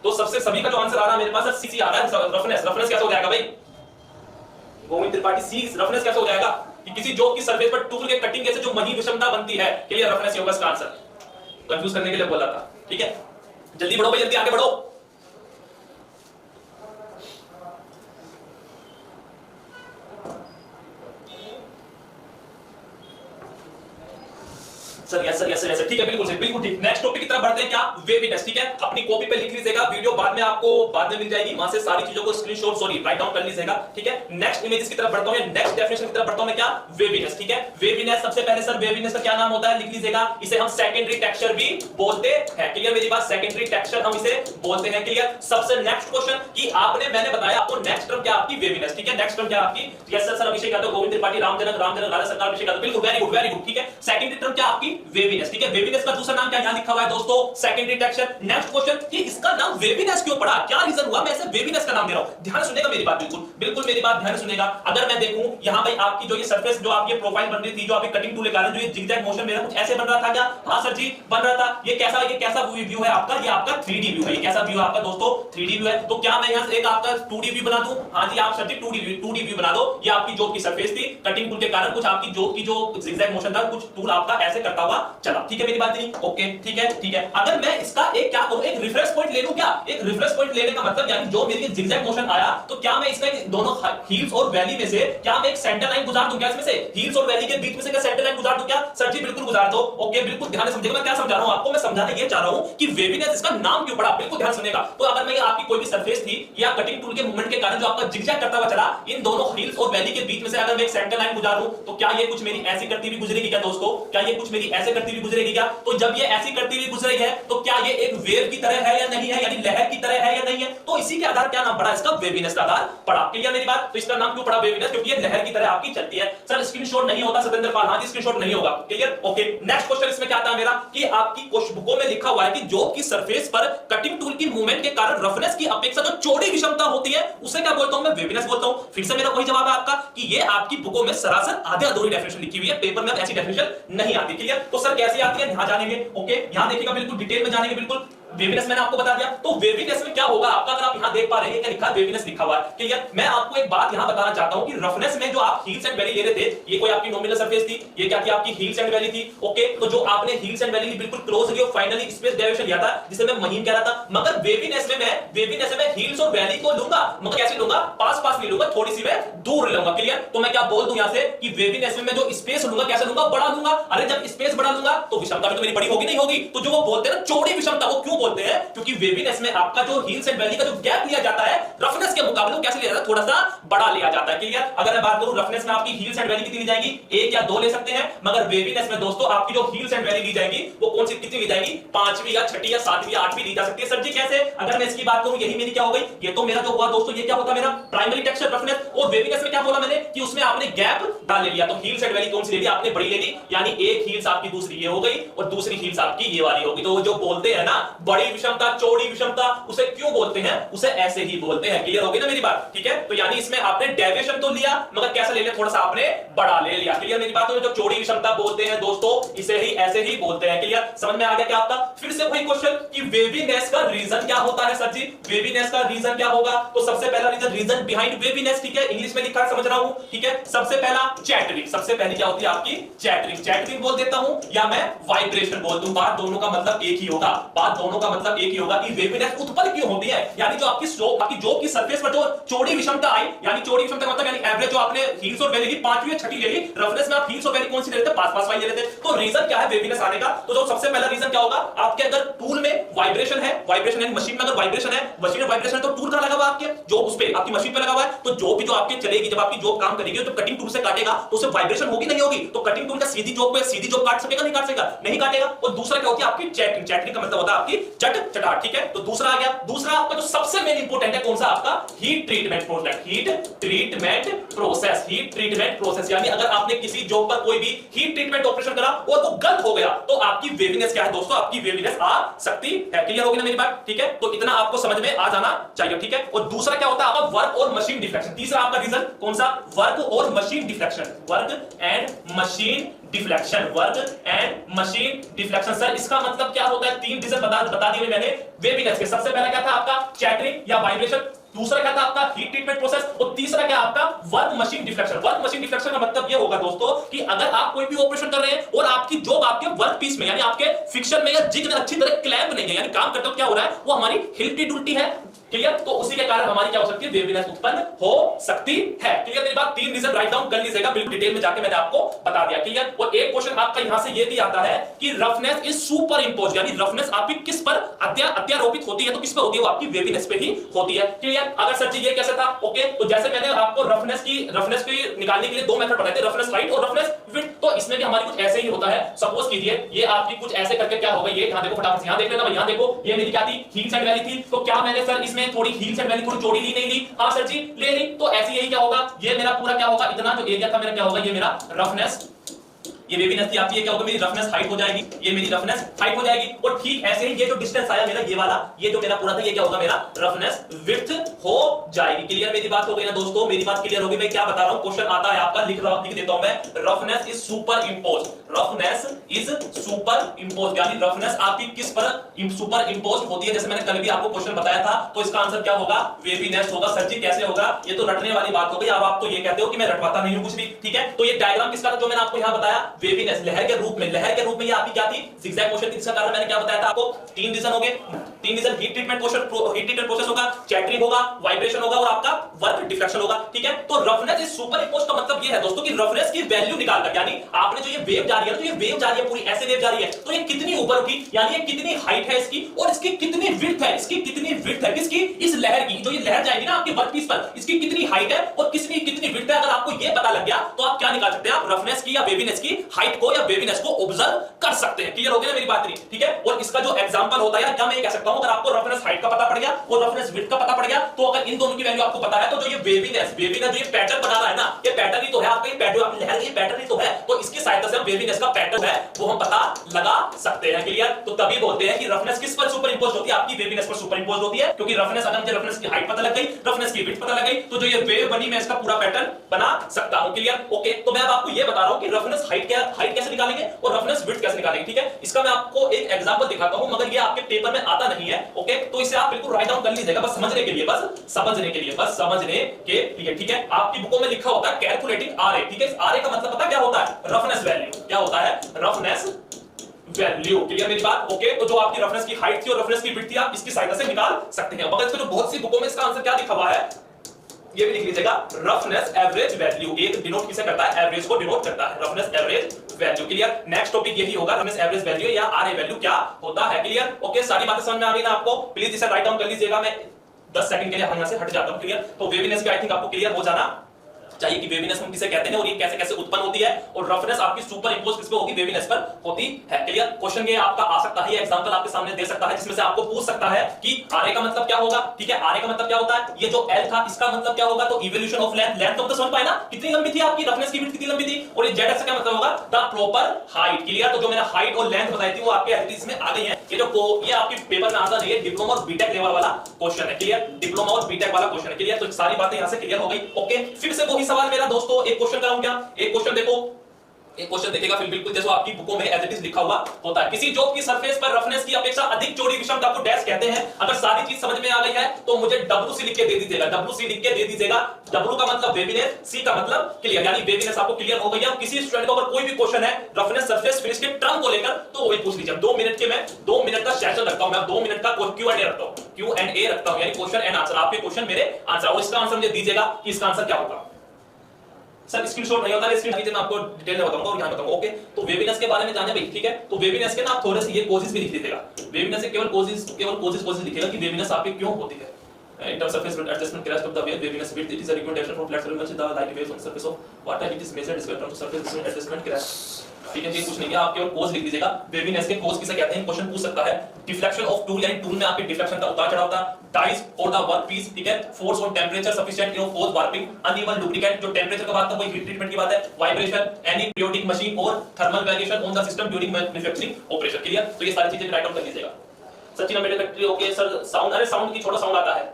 तो सबसे सभी का जो आंसर आ रहा है मेरे पास सी आ रहा है, रेफरेंस कैसे हो जाएगा भाई, गोविंद त्रिपाठी सी रेफरेंस कैसे हो जाएगा कि किसी जॉब की सरफेस पर टूल के कटिंग से जो महीन विषमता बनती है, क्लियर रेफरेंस होगा इसका आंसर। कंफ्यूज करने के लिए बोला था, ठीक है। जल्दी बढ़ो भाई, जल्दी आगे बढ़ो। Sir yes sir yes sir yes, ठीक है, बिल्कुल सही, बिल्कुल ठीक। नेक्स्ट टॉपिक की तरफ बढ़ते हैं, क्या वेवीनेस, ठीक है। अपनी कॉपी पे लिख लीजिएगा, वीडियो बाद में आपको बाद में मिल जाएगी, वहां से सारी चीजों को स्क्रीनशॉट राइट डाउन कर लीजिएगा, ठीक है। नेक्स्ट इमेजेस की तरफ बढ़ता हूं, नेक्स्ट डेफिनेशन की तरफ बढ़ता हूं मैं, क्या वेवीनेस, ठीक है। वेवीनेस सबसे पहले सर वेवीनेस का क्या नाम होता है लिख लीजिएगा, इसे हम सेकेंडरी टेक्सचर भी बोलते हैं, क्लियर मेरी बात, सेकेंडरी टेक्सचर हम इसे बोलते हैं, क्लियर। सबसे नेक्स्ट क्वेश्चन कि मैंने बताया आपको नेक्स्ट टर्म क्या आपकी वेवीनेस, ठीक है। नेक्स्ट टर्म क्या आपकी, यस सर अभिषेक यादव, गोविंद त्रिपाठी, रामजनक राजा सरकार, अभिषेक यादव, बिल्कुल वेरी गुड, ठीक है। सेकेंडरी टर्म क्या आपकी वेवीनेस, ठीक है। वेवीनेस का दूसरा नाम क्या यहां लिखा हुआ है दोस्तों, सेकेंडरी टेक्सचर। नेक्स्ट क्वेश्चन कि इसका नाम वेवीनेस क्यों पड़ा, क्या रीजन हुआ मैं इसे वेवीनेस का नाम दे रहा हूं, ध्यान सुनेगा मेरी बात, बिल्कुल मेरी बात ध्यान सुनेगा। अगर मैं देखूं यहां भाई आपकी जो ये सरफेस जो आपकी प्रोफाइल बन रही थी, जो आपकी कटिंग टूल के कारण जो ये जिगजैग मोशन मेरा कुछ ऐसे बन रहा था क्या, हां सर जी बन रहा था। ये कैसा व्यू है आपका, ये आपका 3D व्यू है, ये कैसा व्यू है आपका दोस्तों, 3D व्यू है। तो क्या मैं यहां से एक आपका 2D व्यू बना दूं, हां जी आप सर जी 2D व्यू बना दो। ये आपकी जॉब की सरफेस थी, कटिंग टूल के कारण कुछ आपकी जॉब की जो जिगजैग मोशन था, कुछ टूल आपका ऐसे करता हुआ चला, ठीक है मेरी बात नहीं, ओके ठीक है ठीक है। अगर मैं इसका एक क्या करूं, एक रेफरेंस पॉइंट ले लूं, क्या एक रेफरेंस पॉइंट लेने का मतलब यानी जो मेरी जिगजैग मोशन आया तो क्या मैं इसका दोनों हील्स और वैली में से क्या मैं एक सेंटर लाइन गुजार दूं, क्या इसमें से हील्स और वैली के बीच में से क्या सेंटर लाइन गुजार दूं, क्या सर जी बिल्कुल गुजार दो, ओके बिल्कुल ध्यान से समझिएगा मैं क्या समझा रहा हूं आपको। मैं समझाना ये चाह रहा हूं कि वेवीनेस इसका नाम क्यों पड़ा, बिल्कुल ध्यान सुनेगा। तो अगर मैं आपकी कोई भी सरफेस थी या कटिंग टूल के मूवमेंट के कारण जो आपका जिगजैग करता हुआ चला, इन दोनों हील्स और वैली के बीच में से अगर मैं एक सेंटर लाइन गुजारूं तो क्या ये कुछ मेरी ऐसी करती हुई गुजरेगी क्या दोस्तों, क्या ये कुछ मेरी ऐसे करती हुई गुजरेगी क्या। तो जब ये ऐसी करती हुई गुजर रही है तो क्या ये एक वेव की तरह है या नहीं है, यानी लहर की तरह है या नहीं है। तो इसी के आधार क्या नाम पड़ा इसका, वेवीनेस का आधार पड़ा, क्लियर मेरी बात। तो इसका नाम क्यों पड़ा वेवीनेस, क्योंकि ये लहर की तरह आपकी चलती है। सर स्क्रीनशॉट नहीं होता सतेंद्र पाल, हां जी स्क्रीनशॉट नहीं होगा, क्लियर ओके। नेक्स्ट क्वेश्चन इसमें क्या आता मेरा कि आपकी क्वेश्चन बुकों में लिखा हुआ है कि जॉब की सरफेस पर कटिंग टूल की मूवमेंट के कारण रफनेस की अपेक्षा जो चौड़ी विषमता होती है उसे क्या बोलता हूं मैं, वेवीनेस बोलता हूं। फिर से मेरा वही जवाब है आपका कि ये आपकी बुकों में सरासर आधे अधूरी डेफिनेशन लिखी हुई है, पेपर में ऐसी डेफिनेशन नहीं आती, क्लियर। तो सर कैसे आती है यहां जानेंगे, ओके यहां देखिएगा, बिल्कुल डिटेल में जानेंगे, बिल्कुल वेवीनेस मैंने आपको बता दिया। तो वेवीनेस में क्या होगा आपका, अगर आप यहां देख पा रहे हैं क्या लिखा है, वेवीनेस लिखा हुआ है। क्लियर? मैं आपको एक बात यहां बताना चाहता हूं कि रफनेस में जो आप हील्स एंड वैली ले रहे थे, ये कोई आपकी नॉमिनल सरफेस थी, ये क्या थी आपकी हील्स एंड वैली थी। ओके, तो जो आपने हील्स एंड वैली बिल्कुल क्लोज लिया, फाइनली स्पेस डेविएशन लिया था जिसे मैं महीन कह रहा था। मगर वेवीनेस में मैं हील्स और वैली को लूंगा, मगर कैसे लूंगा, पास पास नहीं लूंगा, थोड़ी सी मैं दूर लूंगा। क्लियर? तो मैं क्या बोल दूं यहां से कि वेवीनेस में मैं जो स्पेस लूंगा, कैसे लूंगा, बड़ा लूंगा। अरे जब स्पेस बड़ा लूंगा तो विषमता भी तो मेरी बड़ी होगी नहीं होगी। तो जो वो बोलते हैं ना चौड़ी विषमता, वो क्यों बोलते हैं? क्योंकि वेवीनेस में आपका जो हील्स एंड वैली का जो गैप लिया जाता है रफनेस के मुकाबले कैसे लिया जाता है, थोड़ा सा बड़ा लिया जाता है। क्लियर? अगर मैं बात करूं रफनेस में आपकी हील्स एंड वैली कितनी ली जाएगी, एक या दो ले सकते हैं, मगर वेवीनेस में दोस्तों आपकी जो हील्स एंड वैली ली जाएगी वो कौन सी कितनी ली जाएगी, पांचवी या छठी या सातवीं या आठवीं ली जा सकती है। सर जी कैसे? अगर मैं इसकी बात करूं, यही मेरी क्या हो गई, ये तो मेरा जो हुआ दोस्तों, ये क्या होता मेरा प्राइमरी टेक्सचर रफनेस। और वेवीनेस में क्या बोला मैंने कि उसमें आपने गैप डाल लिया, तो हील्स एंड वैली कौन सी ले ली आपने, बड़ी ले ली, यानी एक हील्स आपकी दूसरी ये हो गई और दूसरी हील्स आपकी ये वाली होगी। तो जो बोलते हैं ना बड़ी विषमता, चौड़ी विषमता, उसे क्यों बोलते हैं, उसे ऐसे ही बोलते हैं। क्लियर हो गई ना मेरी बात? ठीक है, तो यानी इसमें आपने डेविएशन तो लिया, मगर कैसा ले लिया, थोड़ा सा आपने बड़ा ले लिया। क्लियर मेरी बात? जो चौड़ी विषमता बोलते हैं दोस्तों, इसे ही ऐसे ही बोलते हैं। क्लियर? समझ में आ गया क्या आपका? फिर से वही क्वेश्चन कि वेवीनेस का रीजन क्या होता है। सर जी वेवीनेस का रीजन क्या होगा? तो सबसे पहला रीजन बिहाइंड वेवीनेस, ठीक है, इंग्लिश में लिखा है, समझ रहा हूं, ठीक है। सबसे पहला चैटरिंग, सबसे पहली क्या होती है आपकी चैटरिंग बोल देता हूं या मैं वाइब्रेशन बोल दूं, बात दोनों का मतलब एक ही होगा। बात दोनों का मतलब एक ही होगा कि वेवीनेस उत्पन्न क्यों होती है, यानी जो आपकी जो की सरफेस पर जो चौड़ी विषमता आई, यानी चौड़ी विषमता मतलब यानी एवरेज जो आपने हील्स और वैली की पांचवी या छठी ले ली, रफनेस में आप हील्स और वैली कौन सी ले लेते हैं, पास पास वाली ले लेते हैं। तो रीजन क्या है वेवीनेस आने का? तो जो सबसे पहला रीजन क्या होगा, आपके अगर टूल में वाइब्रेशन है, वाइब्रेशन यानी मशीन में अगर वाइब्रेशन है, मशीन में वाइब्रेशन है, तो टूल कहां लगा हुआ आपके, जो उस पे आपकी मशीन पे लगा हुआ है, तो जो भी जो आपके चलेगी, जब आपकी जॉब काम करेगी, तो कटिंग टूल से काटेगा तो उसे वाइब्रेशन होगी नहीं होगी? तो कटिंग टूल का सीधी जॉब पे सीधी जॉब काट सकेगा, नहीं काट सकेगा, नहीं काटेगा। और दूसरा क्या होती है आपकी चैटरिंग का मतलब होता है आपकी चटाट, ठीक है। तो दूसरा आ गया, दूसरा आपका जो सबसे मेन इंपॉर्टेंट है कौन सा, आपका हीट ट्रीटमेंट प्रोसेस, यानी अगर आपने किसी जॉब पर कोई भी हीट ट्रीटमेंट ऑपरेशन करा और वो गलत हो गया तो आपकी वेवीनेस क्या है दोस्तों, आपकी वेवीनेस आ सकती है। क्लियर होगी ना मेरी बात? ठीक है, तो इतना आपको समझ में आ जाना चाहिए, ठीक है। और दूसरा क्या होता है आपका वर्क और मशीन डिफ्लेक्शन। तीसरा आपका रीजन कौन सा, वर्क और machine deflection, work and machine deflection. Sir इसका मतलब क्या होता है, तीन रीजन बता दिए मैंने वेवीनेस के। सबसे पहला क्या था आपका चैटरिंग या वाइब्रेशन, दूसरा क्या था आपका हीट ट्रीटमेंट प्रोसेस, और तीसरा क्या आपका work machine deflection. Work machine deflection का मतलब ये होगा दोस्तों कि अगर आप कोई भी ऑपरेशन कर रहे हैं और आपकी जॉब आपके वर्क पीस में यानी आपके फिक्शन में या जिग में अच्छी तरह क्लैंप नहीं है, यानी काम करते हो क्या हो रहा है, वो हमारी हिलती डुलती है। क्लियर? तो उसी के कारण हमारी क्या हो सकती है, वेवीनेस उत्पन्न हो सकती है। क्लियर मेरी बात? तीन रीजन राइट डाउन कर लीजिएगा, बिल्कुल डिटेल में जाके मैंने आपको बता दिया। क्लियर? और एक क्वेश्चन आपका यहां से ये भी आता है कि रफनेस इज सुपर इंपोज, यानी रफनेस आपकी किस पर अत्यारोपित होती है, तो किस पर होती है, वो आपकी वेवीनेस पे ही होती है। क्लियर? अगर सर जी ये कैसे था, ओके, तो जैसे मैंने आपको रफनेस की निकालने के लिए दो मेथड बताए थे, रफनेस हाइट और रफनेस विड्थ। तो इसमें भी हमारी कुछ ऐसे ही होता है। सपोज कीजिए ये आपकी कुछ ऐसे करके क्या होगा, ये यहां देखो, फटाफट से यहां देख लेना, यहां देखो, ये मेरी क्या थी, हील्स एंड वैली थी। तो क्या मैंने सर इसमें थोड़ी हील्स एंड वैली थोड़ी चौड़ी ली, नहीं ली? हाँ सर जी ले ली। तो ऐसे यही क्या होगा, ये मेरा पूरा क्या होगा, इतना जो एरिया था मेरा क्या होगा, ये मेरा रफनेस, ये वेवीनेस थी आपकी, ये क्या होगा, मेरी रफनेस हाइट हो जाएगी, ये मेरी रफनेस हाइट हो जाएगी। और ठीक ऐसे ही ये जो डिस्टेंस आया मेरा, ये वाला, ये जो मेरा पूरा था, ये क्या होगा, मेरा रफनेस विड्थ हो जाएगी। क्लियर मेरी बात हो गई ना दोस्तों? मेरी बात क्लियर हो गई? मैं क्या बता रहा हूं, क्वेश्चन आता है आपका, लिख देता हूं मैं, roughness is super impose, roughness is super impose, यानी रफनेस आपकी किस पर सुपर इंपोज होती है। जैसे मैंने कल भी आपको क्वेश्चन बताया था, तो इसका आंसर क्या होगा, वेवीनेस होगा। सर जी कैसे होगा, ये तो रटने वाली बात हो गई। अब आप तो ये कहते हो कि मैं रटवाता नहीं हूं कुछ भी, ठीक है। तो ये डायग्राम किसका था जो मैंने आपको यहां बताया, वेवीनेस, लहर के रूप में ये आपकी क्या थी, जिगजैग मोशन थी। इसका कारण मैंने क्या बताया था आपको, तीन रीजन हो गए, तीन रीजन, हीट ट्रीटमेंट प्रोसेस होगा, चैटरिंग होगा, वाइब्रेशन होगा और आपका वर्क डिफ्लेक्शन होगा, ठीक है। तो रफनेस इज सुपर इंपोज का मतलब ये है दोस्तों कि रफनेस की वैल्यू निकालकर, यानी आपने जो ये वेव जा रही है, तो ये वेव जा रही है पूरी ऐसे वेव जा रही है, तो ये कितनी ऊपर उठी, यानी ये कितनी हाइट है इसकी, और इसकी कितनी विड्थ है, किसकी, इस लहर की, जो ये लहर जाएगी ना आपके वर्कपीस पर, इसकी कितनी हाइट है और कितनी विड्थ है। अगर आपको ये पता लग गया तो आप क्या निकाल सकते हैं, आप रफनेस की या वेवीनेस की हाइट को या वेवीनेस को ऑब्जर्व कर सकते हैं। क्लियर हो गया ना मेरी बात? नहीं, ठीक है। और इसका जो एग्जांपल होता है, क्या मैं ये कह सकता हूं, अगर आपको रफनेस हाइट का पता पड़ गया और रफनेस विड्थ का पता पड़ गया, तो अगर इन दोनों की वैल्यू आपको पता है, तो जो ये वेवीनेस जो ये पैटर्न बना रहा है ना, ये पैटर्न ही तो है आपका, ये पैटर्न आपकी लहर, ये पैटर्न ही तो है। तो इसकी सहायता से हम वेवीनेस का पैटर्न है वो हम पता लगा सकते हैं। क्लियर? तो तभी बोलते हैं कि रफनेस किस पर सुपर इंपोज होती है, आपकी वेवीनेस पर सुपर इंपोज होती है, क्योंकि रफनेस, अगर मुझे रफनेस की हाइट पता लग गई, रफनेस की विड्थ पता लग गई, तो जो ये वेव बनी, मैं इसका पूरा पैटर्न बना सकता हूं। क्लियर? ओके, तो मैं अब आपको ये बता रहा हूं कि रफनेस हाइट कैसे निकालेंगे और रफनेस विड्थ कैसे निकालेंगे, ठीक है। इसका मैं आपको एक एग्जांपल दिखाता हूं, मगर ये आपके पेपर में आता नहीं है, ओके। तो इसे आप बिल्कुल राइट डाउन कर लीजिएगा, बस समझने के लिए, ठीक है। आपकी बुकों में लिखा होता है कैलकुलेटिंग आरए, ठीक है। आरए का मतलब पता क्या होता है? Roughness value. क्या होता है? Roughness value. क्लियर मेरी बात? ओके। तो जो आपकी रफनेस की हाइट थी और रफनेस की विड्थ थी, आप इसकी सहायता से निकाल सकते हैं। मगर इसमें जो बहुत सी बुकों में इसका आंसर क्या लिखा हुआ है, ये भी लिख लीजिएगा, रफनेस एवरेज वैल्यू। एक डिनोट किसे करता है? एवरेज को डिनोट करता है, roughness average value. Clear? Next topic यही होगा, रफनेस एवरेज वैल्यू या आरए वैल्यू क्या होता है। क्लियर? ओके। सारी बातें समझ में आ गई ना आपको? प्लीज इसे राइट डाउन कर लीजिएगा, मैं 10 सेकंड के लिए यहां से हट जाता हूं। क्लियर? तो वेवीनेस भी आई थिंक आपको क्लियर हो जाना चाहिए कि वेवीनेस हम किसे कहते हैं और ये कैसे कैसे उत्पन्न होती है, और रफनेस आपकी सुपर इंपोज किस पे होगी? वेवीनेस पर होती है। क्लियर? क्वेश्चन ये आपका आ सकता है, ये एग्जांपल आपके सामने दे सकता है, जिसमें से आपको पूछ सकता है कि आरए का मतलब क्या होगा, ठीक है। आरए का मतलब क्या होता है? ये जो एल था इसका मतलब क्या होगा? तो इवोल्यूशन ऑफ लेंथ। लेंथ तो समझ पाए ना, कितनी लंबी थी आपकी रफनेस की, विड्थ कितनी लंबी थी, और ये जेड एक्स का क्या मतलब होगा? The proper height. क्लियर? तो जो मैंने हाइट और लेंथ बताई थी वो आपके एलटीज में आ गई है। ये आपकी पेपर में आता है, डिप्लोमा और बीटेक लेवल वाला क्वेश्चन है। क्लियर? डिप्लोमा और बीटेक वाला क्वेश्चन है। क्लियर? तो सारी बातें यहां से क्लियर हो गई। ओके। फिर से वही सवाल मेरा दोस्तों, एक क्वेश्चन कराऊं क्या? एक क्वेश्चन देखो, एक क्वेश्चन देखिएगा, फिर बिल्कुल जैसे आपकी बुकों में एज इट इज लिखा हुआ होता है। किसी जॉब की सरफेस पर रफनेस की अपेक्षा अधिक चौड़ी विषमता को डैश कहते हैं। अगर सारी चीज समझ में आ गई है तो मुझे डब्ल्यूसी लिख के दे दीजिएगा, डब्ल्यूसी लिख के दे दीजिएगा। डब्ल्यू का मतलब वेवीनेस, सी का मतलब क्लियर, यानी वेवीनेस आपको क्लियर हो गई है। किसी स्टूडेंट को अगर कोई भी क्वेश्चन है रफनेस सरफेस फिनिश के टर्म को लेकर तो वही पूछ लीजिए। 2 मिनट के मैं 2 मिनट का सेशन रखता हूं, मैं 2 मिनट का Q&A रखता हूं, Q&A रखता हूं, यानी क्वेश्चन एंड आंसर, आपके क्वेश्चन मेरे आंसर, और इसका आंसर मुझे दीजिएगा कि इसका आंसर क्या होगा। सर स्क्रीनशॉट नहीं होता है, स्क्रीन मैं आपको डिटेल में बताऊंगा और यहां बताऊंगा। ओके। तो वेवीनेस के बारे में जाने भाई, ठीक है। तो वेवीनेस के ना आप थोड़े से ये कोजेस भी लिख लीजिएगा। वेवीनेस से केवल कोजेस लिखिएगा कि वेवीनेस आपकी क्यों होती है। In terms of surface adjustment crest of the wave, waviness width, it is a recommendation for flat surface with the light waves on the surface of water. It is measured in terms of surface adjustment crest. ठीक है, ये कुछ नहीं है, आप केवल कोज लिख दीजिएगा। वेवीनेस के कोज किसे कहते हैं? क्वेश्चन पूछ सकता है। डिफ्लेक्शन ऑफ टूल, यानी टूल में आपके डिफ्लेक्शन का उतार चढ़ाव होता है। डाइस और द वर्क पीस, ठीक है। Force on temperature sufficient in force warping, uneven lubricant, जो टेंपरेचर का बात है वो हीट ट्रीटमेंट की बात है। वाइब्रेशन, एनी पीरियोडिक मशीन और thermal variation on the system during manufacturing operation. Clear? तो ये सारी चीजें राइट डाउन कर लीजिएगा। सचिन मेरे फैक्ट्री, ओके सर। साउंड, अरे साउंड की छोटा साउंड आता है,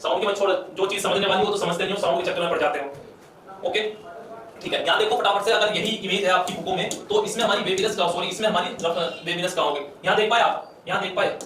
साउंड की मत छोड़, जो चीज समझने वाली हो तो समझते नहीं हो, साउंड के चक्कर में पड़ जाते हो। ओके, ठीक है। यहां देखो फटाफट से, अगर यही इमेज है आपकी बुकों में तो इसमें हमारी वेवीनेस का, सॉरी इसमें हमारी वेवीनेस कहां होगी? यहां देख पाए आप? यहां देख पाए?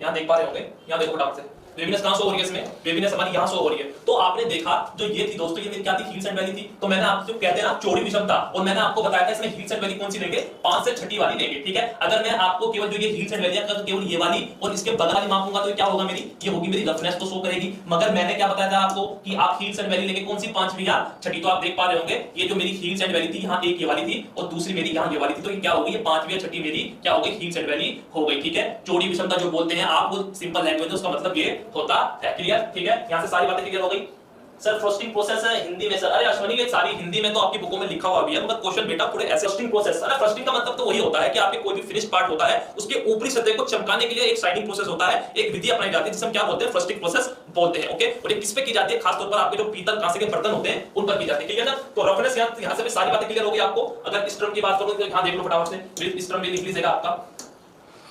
यहां देख पा रहे होंगे? यहां देखो फटाफट से, वेवीनेस कहां शो हो रही है? इसमें वेवीनेस हमारी यहां शो हो रही है। तो आपने देखा जो ये थी दोस्तों, ये मेरी क्या थी? हील्स एंड वैली थी। तो मैंने आपको कहते हैं ना चौड़ी विषमता, और मैंने आपको बताया था इसमें हील्स एंड वैली कौन सी लेंगे? 5 से छठी वाली लेंगे, ठीक है। अगर मैं आपको केवल जो ये हील्स एंड वैली है तो केवल ये वाली और इसके बगल वाली मापूंगा तो क्या होगा मेरी? ये होगी मेरी रफनेस तो शो करेगी। मगर मैंने क्या बताया था आपको कि आप हील्स एंड वैली लेंगे कौन सी? 5वीं या छठी। तो आप देख पा रहे होंगे ये जो मेरी हील्स एंड वैली थी, यहाँ एक ये वाली थी और दूसरी मेरी यहाँ ये वाली थी। तो ये क्या होगी? ये 5वीं या छठी मेरी क्या हो गई? हील्स एंड वैली हो गई, ठीक है। चौड़ी विषमता जो बोलते हैं आप, वो सिंपल लैंग्वेज उसका मतलब ये होता है। क्लियर? ठीक है, यहां से सारी बातें क्लियर हो गई। सर फ्रोस्टिंग प्रोसेस है हिंदी में सर, अरे अश्वनी ये सारी हिंदी में तो आपकी बुकों में लिखा हुआ भी है, मगर क्वेश्चन बेटा पूरे ऐसे फ्रोस्टिंग प्रोसेस। अरे फ्रोस्टिंग का मतलब तो वही होता है कि आपके कोई भी फिनिश पार्ट होता है उसके ऊपरी सतह को चमकाने के लिए एक शाइनिंग प्रोसेस होता है, एक विधि अपनाई जाती है जिसे हम क्या बोलते हैं? फ्रोस्टिंग प्रोसेस बोलते हैं। ओके, और ये किस पे की जाती है? खास तौर पर आपके जो पीतल कांसे के बर्तन होते हैं उन पर की जाती है, ठीक है ना। तो रफनेस यहां से भी सारी बातें क्लियर हो गई आपको। अगर स्ट्रम की बात करूं तो यहां देख लो फटाफट से, स्ट्रम भी लिख लीजिएगा आपका,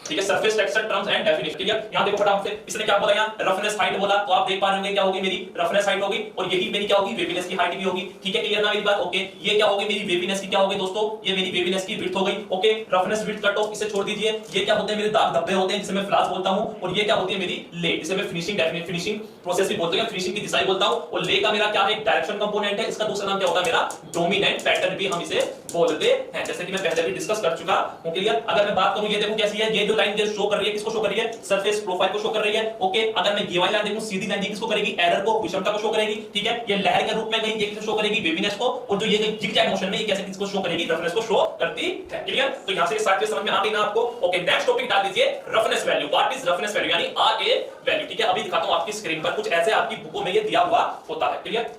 ठीक है। Surface texture terms and definition, clear. यहां देखो फटाफट से, इसने क्या बोला? यहां रफनेस हाइट बोला, तो आप देख पा रहे होंगे क्या होगी मेरी? रफनेस हाइट होगी, और यही मेरी क्या होगी? वेवीनेस की हाइट भी होगी, ठीक है। क्लियर ना मेरी बात? ओके, ये क्या होगी मेरी? वेवीनेस की क्या होगी दोस्तों? ये मेरी वेवीनेस की विड्थ हो गई। Okay, roughness width cut off, इसे छोड़ दीजिए। ये क्या होते हैं मेरे? दाग धब्बे होते हैं जिसे मैं फ्लास बोलता हूं, और ये क्या होती है मेरी? ले, जिसे मैं फिनिशिंग प्रोसेस भी बोलते हैं, फिनिशिंग की दिशा बोलता हूं। और ले का मेरा क्या है? डायरेक्शन कंपोनेंट है। इसका दूसरा नाम क्या होता है मेरा? डोमिनेंट पैटर्न भी हम इसे बोलते हैं, जैसे कि मैं पहले भी डिस्कस कर चुका हूं। क्लियर? अगर मैं बात करूं, ये देखो कैसी है, ये जो लाइन शो कर रही है किसको शो कर रही है? सरफेस प्रोफाइल को शो कर रही है। ओके, अगर मैं ये वाली लाइन देखूं, सीधी लाइन किसको करेगी? एरर को, विषमता को शो करेगी, ठीक है। ये लहर के रूप में गई, ये किसको शो करेगी? वेवीनेस को। और जो ये जिगजैग मोशन में ये कैसे किसको शो करेगी? रफनेस को शो करती है। क्लियर? तो यहां से ये सारी चीजें समझ में आ गई ना आपको? ओके, नेक्स्ट टॉपिक डाल दीजिए, roughness value. What is roughness value, यानी आरए वैल्यू, ठीक है। अभी दिखाता हूं आपकी स्क्रीन पर, कुछ ऐसे आपकी बुकों में ये दिया हुआ होता है। क्लियर?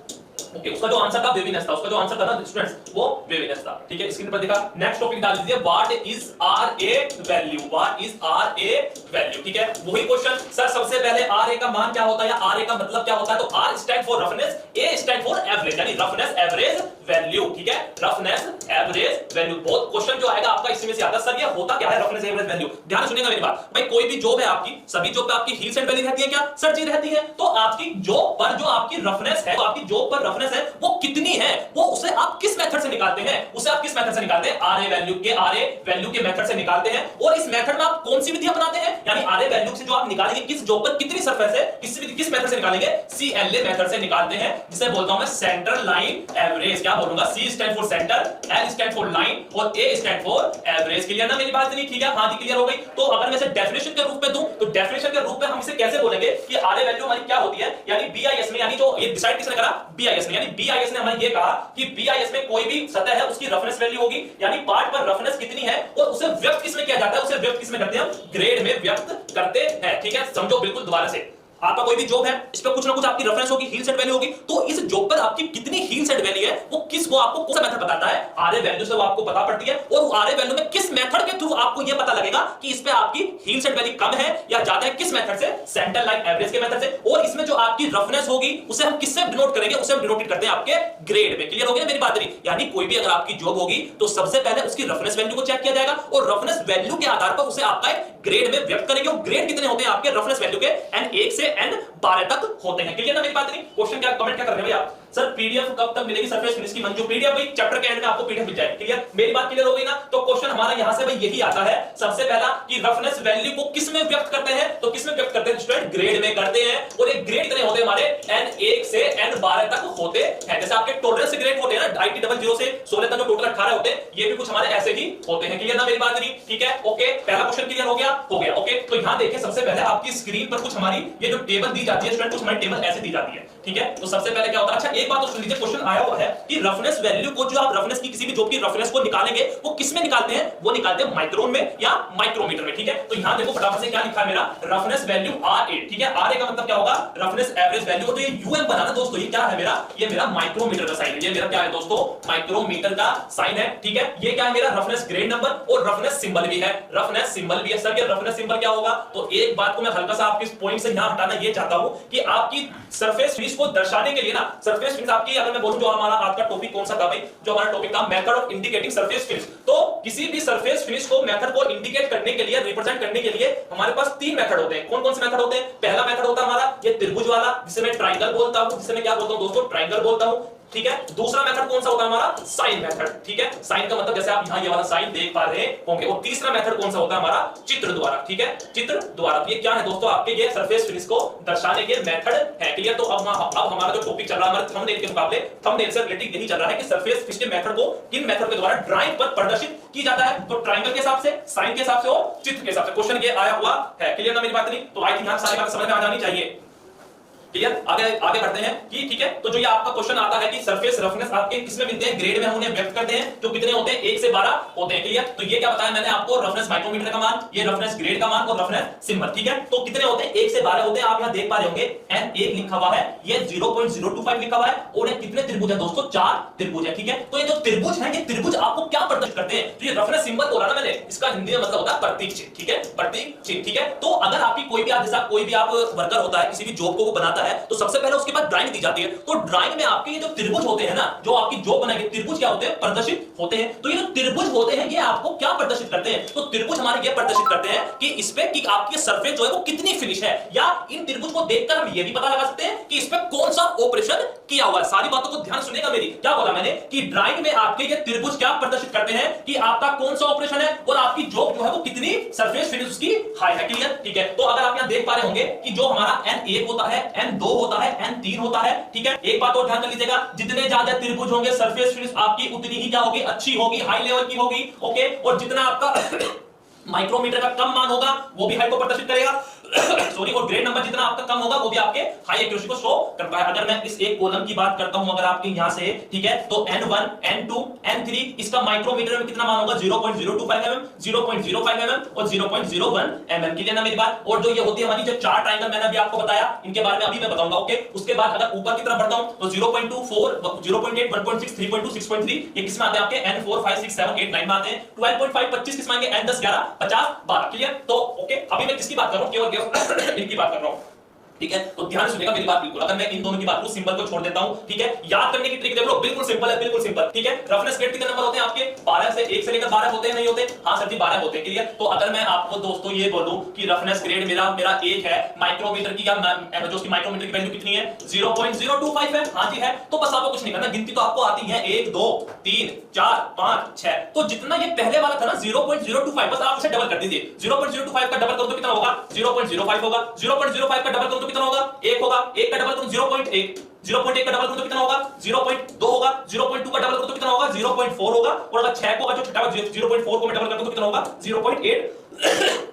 ओके, उसका जो आंसर था वेवीनेस था, उसका जो आंसर था ना स्टूडेंट्स, वो वेवीनेस था, ठीक है। स्क्रीन पर दिखा। नेक्स्ट टॉपिक डाल दीजिए, what is RA value, what is RA value, ठीक है। वही क्वेश्चन सर, सबसे पहले आरए का मान क्या होता है या आरए का मतलब क्या होता है? तो R stand for roughness, A stand for average, यानी रफनेस एवरेज वैल्यू, ठीक है। रफनेस एवरेज वैल्यू, बहुत क्वेश्चन जो आएगा आपका इसी में से आता है। सर ये होता क्या है रफनेस एवरेज वैल्यू? ध्यान सुनिएगा मेरी बात भाई, कोई भी जॉब है आपकी, सभी जॉब पे आपकी हील्स एंड वैली रहती है क्या? सर जी रहती है। तो आपकी जॉब पर जो आपकी रफनेस है, तो आपकी जॉब पर रफनेस है वो कितनी है, वो उसे आप किस मेथड से निकालते हैं, उसे आप किस मेथड से निकालते हैं, आरए वैल्यू के मेथड से निकालते हैं। और इस मेथड में आप कौन सी विधि अपनाते हैं, यानी आरए वैल्यू से जो आप निकालेंगे किस जॉब पर कितनी सरफेस है, किस मेथड से निकालेंगे, सीएलए मेथड से निकालते हैं, जिसे बोलता हूं मैं सेंटर लाइन एवरेज। क्या बोलूंगा, C stand for centre, L stand for line और A stand for average. Clear ना मेरी बात नहीं, ठीक है, हां जी क्लियर हो गई। तो अगर मैं इसे डेफिनेशन के रूप में दूं तो डेफिनेशन के रूप में हम इसे कैसे बोलेंगे कि आरए वैल्यू हमारी क्या होती है, यानी बीआईएस में, यानी जो ये डिसाइड किसने करा, बीआईएस ने, यानी बीआईएस ने हमें ये कहा कि बीआईएस में कोई भी सतह है उसकी रफनेस वैल्यू होगी, यानी पार्ट पर रफनेस कितनी है और उसे व्यक्त किसमें किया जाता है, उसे व्यक्त किसमें करते हैं, हम ग्रेड में व्यक्त करते हैं। ठीक है, समझो बिल्कुल दोबारा से, आपका कोई भी जॉब है, इस पे कुछ ना कुछ आपकी रेफरेंस होगी, हील सेट वैल्यू होगी, तो इस जॉब पर आपकी कितनी हील सेट वैल्यू है वो किसको आपको कौन सा मेथड बताता है, आरए वैल्यू से वो आपको पता पड़ती है। और आरए वैल्यू में किस मेथड के थ्रू आपको ये पता लगेगा कि इस पे आपकी हील सेट वैल्यू कम है या ज्यादा है, किस मेथड से, सेंटर लाइन एवरेज के मेथड से। और इसमें जो आपकी रफनेस होगी उसे हम किससे डिनोट करेंगे, उसे हम डिनोट करते हैं आपके ग्रेड में। क्लियर हो गया मेरी बात नहीं, यानी कोई भी अगर आपकी जॉब होगी तो सबसे पहले उसकी रफनेस वैल्यू को चेक किया जाएगा और रफनेस वैल्यू के आधार पर उसे आपका एक ग्रेड में व्यक्त करेंगे। और ग्रेड कितने होते हैं आपके रफनेस वैल्यू के, N1 से N12 तक होते हैं। क्लियर ना मेरी बात नहीं, क्वेश्चन क्या, कमेंट क्या कर रहे हैं भाई आप, सर पीडीएफ कब तक मिलेगी सरफेस फिनिश की मंजू, पीडीएफ भाई चैप्टर के एंड में आपको पीडीएफ मिल जाएगी। क्लियर, मेरी बात क्लियर हो गई ना। तो क्वेश्चन हमारा यहां से भाई यही आता है, सबसे पहला कि रफनेस वैल्यू को किस में व्यक्त करते हैं, तो किस में व्यक्त करते हैं स्टूडेंट, ग्रेड में करते हैं। और ये ग्रेड कितने होते हैं हमारे, N1 से N12 तक होते हैं। जैसे आपके टॉलरेंस ग्रेड होते हैं ना, IT00 से 16 तक जो टोटल 18 होते हैं, ये भी कुछ हमारे ऐसे ही होते हैं। क्लियर ना मेरी बात नहीं, ठीक है, ओके, पहला क्वेश्चन क्लियर हो गया, ओके। तो यहां देखिए सबसे पहले आपकी स्क्रीन पर कुछ हमारी ये जो टेबल दी जाती है स्टूडेंट, कुछ हमारी टेबल ऐसे दी जाती है। ठीक है, तो सबसे पहले क्या होता है, अच्छा एक बात तो सुन लीजिए, क्वेश्चन आया हुआ है कि रफनेस वैल्यू को, जो आप रफनेस की किसी भी जॉब की रफनेस को निकालेंगे वो किस में निकालते हैं, वो निकालते हैं माइक्रोन में या माइक्रोमीटर में। ठीक है, तो यहां देखो फटाफट से क्या लिखा है मेरा, रफनेस वैल्यू RA। ठीक है, RA का मतलब क्या होगा, रफनेस एवरेज वैल्यू। तो ये यूएम बनाना दोस्तों, ये क्या है मेरा, ये मेरा माइक्रोमीटर का साइन है, ये मेरा क्या है दोस्तों, माइक्रोमीटर का साइन है। ठीक है, ये क्या है मेरा रफनेस ग्रेड नंबर और रफनेस सिंबल भी है, रफनेस सिंबल भी है। सर ये रफनेस सिंबल क्या होगा, तो एक बात को मैं हल्का सा आपके पॉइंट से यहां हटाना ये चाहता हूं कि आपकी सरफेस फिनिश को दर्शाने के लिए ना, सरफेस फिनिश आपकी, अगर मैं बोलूं जो हमारा आज का टॉपिक कौन सा था भाई, जो हमारा टॉपिक था method of indicating surface finish. तो किसी भी सरफेस फिनिश को, मेथड को इंडिकेट करने के लिए, रिप्रेजेंट करने के लिए हमारे पास तीन मेथड होते हैं। कौन कौन से मेथड होते हैं, पहला मेथड होता है हमारा ये त्रिभुज वाला, जिसे मैं ट्रायंगल बोलता हूं, जिसे मैं क्या बोलता हूं दोस्तों, ट्रायंगल बोलता हूं। ठीक है, दूसरा मेथड कौन सा होता है हमारा, साइन मेथड। ठीक है, साइन का मतलब जैसे आप यहां ये वाला साइन देख पा रहे होंगे। और तीसरा मेथड कौन सा होता है हमारा, चित्र द्वारा। ठीक है, चित्र द्वारा। तो ये क्या है दोस्तों, आपके ये सरफेस फिनिश को दर्शाने के मेथड है। क्लियर, तो अब हमारा जो टॉपिक चल रहा है, हमारे थंबनेल के मुकाबले थंबनेल से रिलेटेड यही चल रहा है कि सरफेस फिनिश के मेथड को किन मेथड के द्वारा ड्राइंग पर प्रदर्शित की जाता है, तो ट्रायंगल के हिसाब से, साइन के हिसाब से और चित्र के हिसाब से। क्वेश्चन ये आया हुआ है। क्लियर ना मेरी बात नहीं, तो आई थिंक यहां सारी बातें समझ में आ जानी चाहिए। क्लियर, आगे बढ़ते हैं कि ठीक है, तो जो ये आपका क्वेश्चन आता है कि सरफेस रफनेस आपके किसमें मिलते हैं, ग्रेड में हम उन्हें व्यक्त करते हैं, जो कितने होते हैं, 1 से 12 होते हैं। क्लियर, तो ये क्या बताया मैंने आपको, रफनेस माइक्रोमीटर का मान, ये रफनेस ग्रेड का मान और रफनेस सिंबल। ठीक है, तो कितने होते हैं, 1 से 12 होते हैं। आप यहां देख पा रहे होंगे N1 लिखा हुआ है, ये 0.025 लिखा हुआ है, और ये कितने त्रिभुज है दोस्तों, 4 त्रिभुज है। ठीक है, तो ये जो त्रिभुज है, ये त्रिभुज आपको क्या प्रदर्शित करते हैं, तो ये रफनेस सिंबल बोला ना मैंने, इसका हिंदी में मतलब होता है प्रतीक चिन्ह। ठीक है, प्रतीक चिन्ह। ठीक है, तो अगर आपकी कोई भी आप वर्कर होता है, किसी भी जॉब को वो बनाता है, तो सबसे पहले उसके बाद ड्राइंग दी जाती है। तो ड्राइंग में आपके ये जो त्रिभुज होते हैं ना, जो आपकी जॉब बनाएंगे, त्रिभुज क्या होते हैं, प्रदर्शित होते हैं। तो ये जो त्रिभुज होते हैं, ये आपको क्या प्रदर्शित करते हैं, तो त्रिभुज हमारे ये प्रदर्शित करते हैं कि इस पे कि आपकी सरफेस जो है वो कितनी फिनिश है, या इन त्रिभुज को देखकर हम ये भी पता लगा सकते हैं कि इस पे कौन सा ऑपरेशन किया हुआ है। सारी बातों को ध्यान सुनेगा मेरी, क्या बोला मैंने कि ड्राइंग में आपके ये त्रिभुज क्या प्रदर्शित करते हैं कि आपका कौन सा ऑपरेशन है और आपकी जॉब जो है वो कितनी सरफेस फिनिश उसकी हाई है। क्लियर, ठीक है, तो अगर आप यहां देख पा रहे होंगे कि जो हमारा N1 होता है, N2 होता है, N3 होता है। ठीक है, एक बात और ध्यान कर लीजिएगा, जितने ज्यादा त्रिभुज होंगे सरफेस फिनिश आपकी उतनी ही क्या होगी, अच्छी होगी, हाई लेवल की होगी। ओके, और जितना आपका माइक्रोमीटर का कम मान होगा वो भी हाई को प्रदर्शित करेगा सॉरी, और ग्रेड नंबर जितना आपका कम होगा वो भी आपके हाई एक्यूरेसी को शो करता है। अगर मैं इस एक कॉलम की बात करता हूं, अगर आपके यहां से, ठीक है, तो N1, N2, N3 इसका माइक्रोमीटर में कितना मान होगा, 0.025 mm, 0.05 mm और 0.01 mm। क्लियर ना मेरी बात। और जो ये होती है हमारी जो चार ट्रायंगल मैंने अभी आपको बताया, इनके बारे में अभी मैं बताऊंगा। ओके, उसके बाद अगर ऊपर की तरफ बढ़ता हूं तो 0.24, 0.8, 1.6, 3.2, 6.3 ये किसमें आते हैं आपके, N4, 5, 6, 7, 8, 9 में आते हैं। 12.5, 25 किसमें आएंगे, N10, 11, 50, 12। क्लियर, तो ओके, अभी मैं किसकी बात कर रहा हूं, केवल इनकी बात कर रहा हूं। ठीक है, तो ध्यान से सुनिएगा मेरी बात बिल्कुल। अगर मैं इन दोनों की बात करूं, सिंबल को छोड़ देता हूं, ठीक है, याद करने की ट्रिक देख लो, बिल्कुल सिंपल है, बिल्कुल सिंपल, ठीक है। रफनेस ग्रेड कितने नंबर होते हैं आपके? 12 से 1 से लेकर 12 होते हैं, नहीं होते? हां सर जी 12 होते हैं, क्लियर। तो अगर मैं आपको दोस्तों ये बोलूं कि रफनेस ग्रेड मेरा 1 है, माइक्रोमीटर की, या जो उसकी माइक्रोमीटर की वैल्यू कितनी है? 0.025 है। हां जी है। तो बस आपको कुछ नहीं करना, गिनती तो आपको आती है 1 2 3 4 5 6। तो जितना ये पहले वाला था ना 0.025, बस आप इसे डबल कर दीजिए। 0.05 का डबल करो तो कितना होगा? 0.05 होगा। 0.05 का डबल करो तो कितना होगा? 1 होगा। 1 का डबल करो 0.1, 0.1 का डबल करो तो कितना होगा? 0.2 होगा। 0.2 का डबल करो तो कितना होगा? 0.4 होगा। और अगर 6 को जो छठा 0.4 को मैं डबल करता हूं तो कितना होगा? 0.8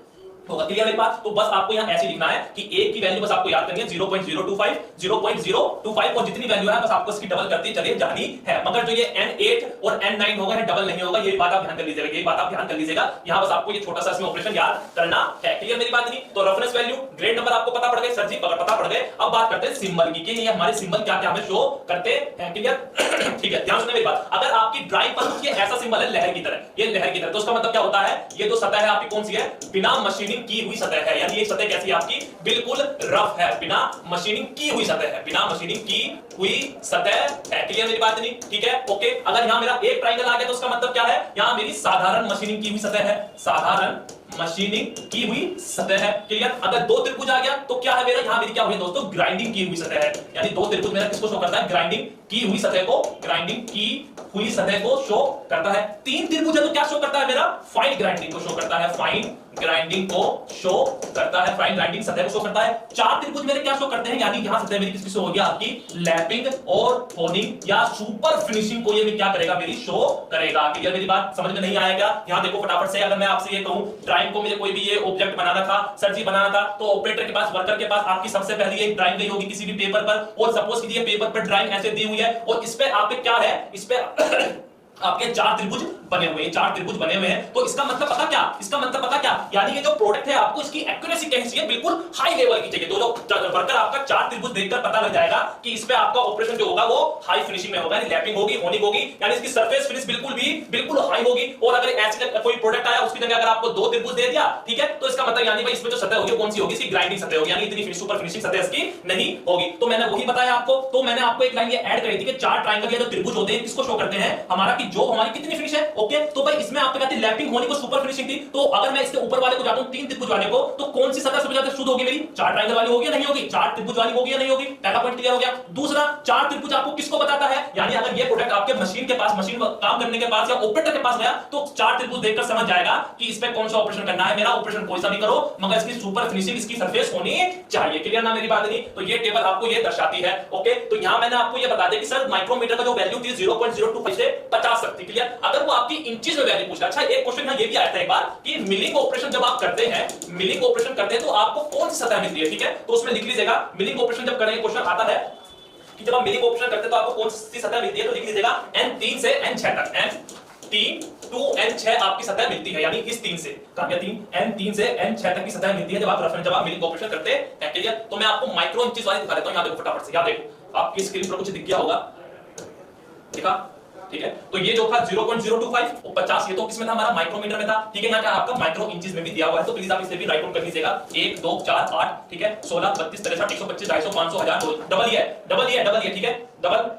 होगा। क्लियर मेरी बात? तो बस आपको यहां ऐसे लिखना है कि एक की वैल्यू बस आपको याद करनी है 0.025, 0.025, और जितनी वैल्यू है बस आपको इसकी डबल करती चलिए जानी है। मगर जो ये N8 और N9 होगा, ये डबल नहीं होगा, ये बात आप ध्यान कर लीजिएगा, ये बात आप ध्यान कर लीजिएगा। यहां बस आपको ये छोटा सा इसमें ऑपरेशन याद करना है। क्लियर मेरी बात नहीं? तो रेफरेंस वैल्यू, ग्रेड नंबर आपको पता पड़ गए सर जी, पता पड़ गए। अब बात करते हैं सिंबल की, कि ये हमारे सिंबल क्या-क्या हमें शो करते हैं। क्लियर? ठीक है, ध्यान सुनिए मेरी बात। अगर आपकी ड्राइंग पर कुछ ऐसा सिंबल है लहर की तरह, ये लहर की तरह, तो उसका मतलब क्या होता है? ये जो सतह है आपकी कौन सी है? बिना मशीनिंग की हुई सतह है। यानी ये सतह कैसी है आपकी? बिल्कुल रफ है, बिना मशीनिंग की हुई सतह है, बिना मशीनिंग की हुई सतह है। क्लियर मेरी बात नहीं? ठीक है, ओके। अगर यहां मेरा एक ट्रायंगल आ गया तो उसका मतलब क्या है? यहां मेरी साधारण मशीनिंग की हुई सतह है, साधारण मशीनिंग की हुई सतह है। क्लियर? अगर दो त्रिभुज आ गया तो क्या है मेरा? यहां मेरी क्या हुई दोस्तों? ग्राइंडिंग की हुई सतह है। यानी दो त्रिभुज मेरा किसको शो करता है? ग्राइंडिंग की हुई सतह को, ग्राइंडिंग की हुई सतह को शो करता है। तीन त्रिभुज है तो क्या शो करता है मेरा? फाइन ग्राइंडिंग को शो करता है, फाइन ग्राइंडिंग को शो करता है, फाइन ग्राइंडिंग सतह को शो करता है। चार त्रिभुज मेरे क्या शो करते हैं? यानी यहां सतह मेरी किसकी शो होगी? आपकी लैपिंग और होनिंग या सुपर फिनिशिंग को ये क्या करेगा? मेरी शो करेगा। क्लियर मेरी बात? समझ में नहीं आएगा? यहां देखो फटाफट से, अगर मैं आपसे ये कहूं ड्राइंग को मुझे कोई भी ये ऑब्जेक्ट बनाना था सर जी, बनाना था, तो ऑपरेटर के पास, वर्कर के पास आपकी सबसे पहले एक ड्राइंग गई होगी किसी भी पेपर पर, और सपोज कीजिए पेपर पर ड्राइंग ऐसे दी हुई है और इस पे आपके क्या है? इस पे आपके चार त्रिभुज बने हुए हैं, चार त्रिभुज बने हुए हैं। तो इसका मतलब पता क्या? इसका मतलब पता क्या? यानी ये जो प्रोडक्ट है आपको इसकी एक्यूरेसी कैसी चाहिए? बिल्कुल हाई लेवल की चाहिए। तो जो वर्कर आपका चार त्रिभुज देखकर पता लग जाएगा कि इस पे आपका ऑपरेशन जो होगा वो हाई फिनिशिंग में होगा, यानी लैपिंग होगी, होनिंग होगी, यानी इसकी सरफेस फिनिश बिल्कुल हाई होगी। और अगर ऐसे कोई प्रोडक्ट आया उसकी जगह अगर आपको दो त्रिभुज दे दिया, ठीक है, तो इसका मतलब यानी भाई इसमें जो सतह होगी कौन सी होगी? इसकी ग्राइंडिंग सतह होगी, यानी इतनी सुपर फिनिशिंग सतह इसकी नहीं होगी। तो मैंने वही बताया आपको। तो मैंने आपको एक लाइन ये ऐड करी थी कि चार ट्रायंगल या जो त्रिभुज होते हैं किसको शो करते हैं? हमारा की जो हमारी कितनी है। ओके, तो भाई इसमें आपको कहते हैं लैपिंग होने को सुपर फिनिशिंग थी। तो अगर मैं इसके ऊपर वाले को जाता हूं, तीन त्रिभुज वाले को, तो कौन सी सतह सबसे ज्यादा शुद्ध होगी मेरी? चार ट्रायंगल वाली होगी या नहीं होगी? चार त्रिभुज वाली होगी या नहीं होगी? पहला पॉइंट क्लियर हो गया। दूसरा, चार त्रिभुज आपको किसको बताता है? यानी अगर ये प्रोडक्ट आपके मशीन के पास, मशीन काम करने के पास या ऑपरेटर के पास गया तो चार त्रिभुज देखकर समझ जाएगा कि इस पे कौन सा ऑपरेशन करना है। मेरा ऑपरेशन कोई सा भी करो मगर इसकी सुपर फिनिशिंग, इसकी सरफेस होनी चाहिए। क्लियर ना मेरी बात नहीं? तो ये टेबल आपको ये दर्शाती है। ओके, तो यहां मैंने आपको ये बता दिया कि सर माइक्रोमीटर का जो वैल्यू थी 0.025 से 50 तक थी। क्लियर? अगर वो आपकी इंचेस में वैल्यू पूछ रहा है। अच्छा, एक क्वेश्चन यहां ये भी आया था एक बार कि मिलिंग ऑपरेशन जब आप करते हैं, मिलिंग ऑपरेशन करते हैं तो आपको कौन सी सतह मिलती है? ठीक है, तो उसमें लिख लीजिएगा मिलिंग ऑपरेशन जब करेंगे, क्वेश्चन आता है कि जब आप मिलिंग ऑपरेशन करते हैं तो आपको कौन सी सतह मिलती है? तो लिख लीजिएगा N3 से N6 तक, N3 to N6 आपकी सतह मिलती है। यानी इस 3 से, कहां गया 3? N3 से N6 तक की सतह मिलती है जब आप रेफरेंस, जब आप मिलिंग ऑपरेशन करते हैं। क्लियर? तो मैं आपको माइक्रो इंचेस वाली दिखा देता हूं। यहां देखो फटाफट से, यहां देखो आपकी स्क्रीन पर कुछ दिख गया होगा, दिखा? ठीक है, तो ये जो था 0.025 और 50, ये तो किसमें था? हमारा माइक्रोमीटर में था। ठीक है, यहाँ क्या आपका माइक्रो इंचेस में भी दिया हुआ है, तो प्लीज आप इसे भी राइट डाउन कर लीजिएगा। 1 2 4 8, ठीक है, 16 32 63 125 250 500 1000 डबल ये, ठीक है, डबल,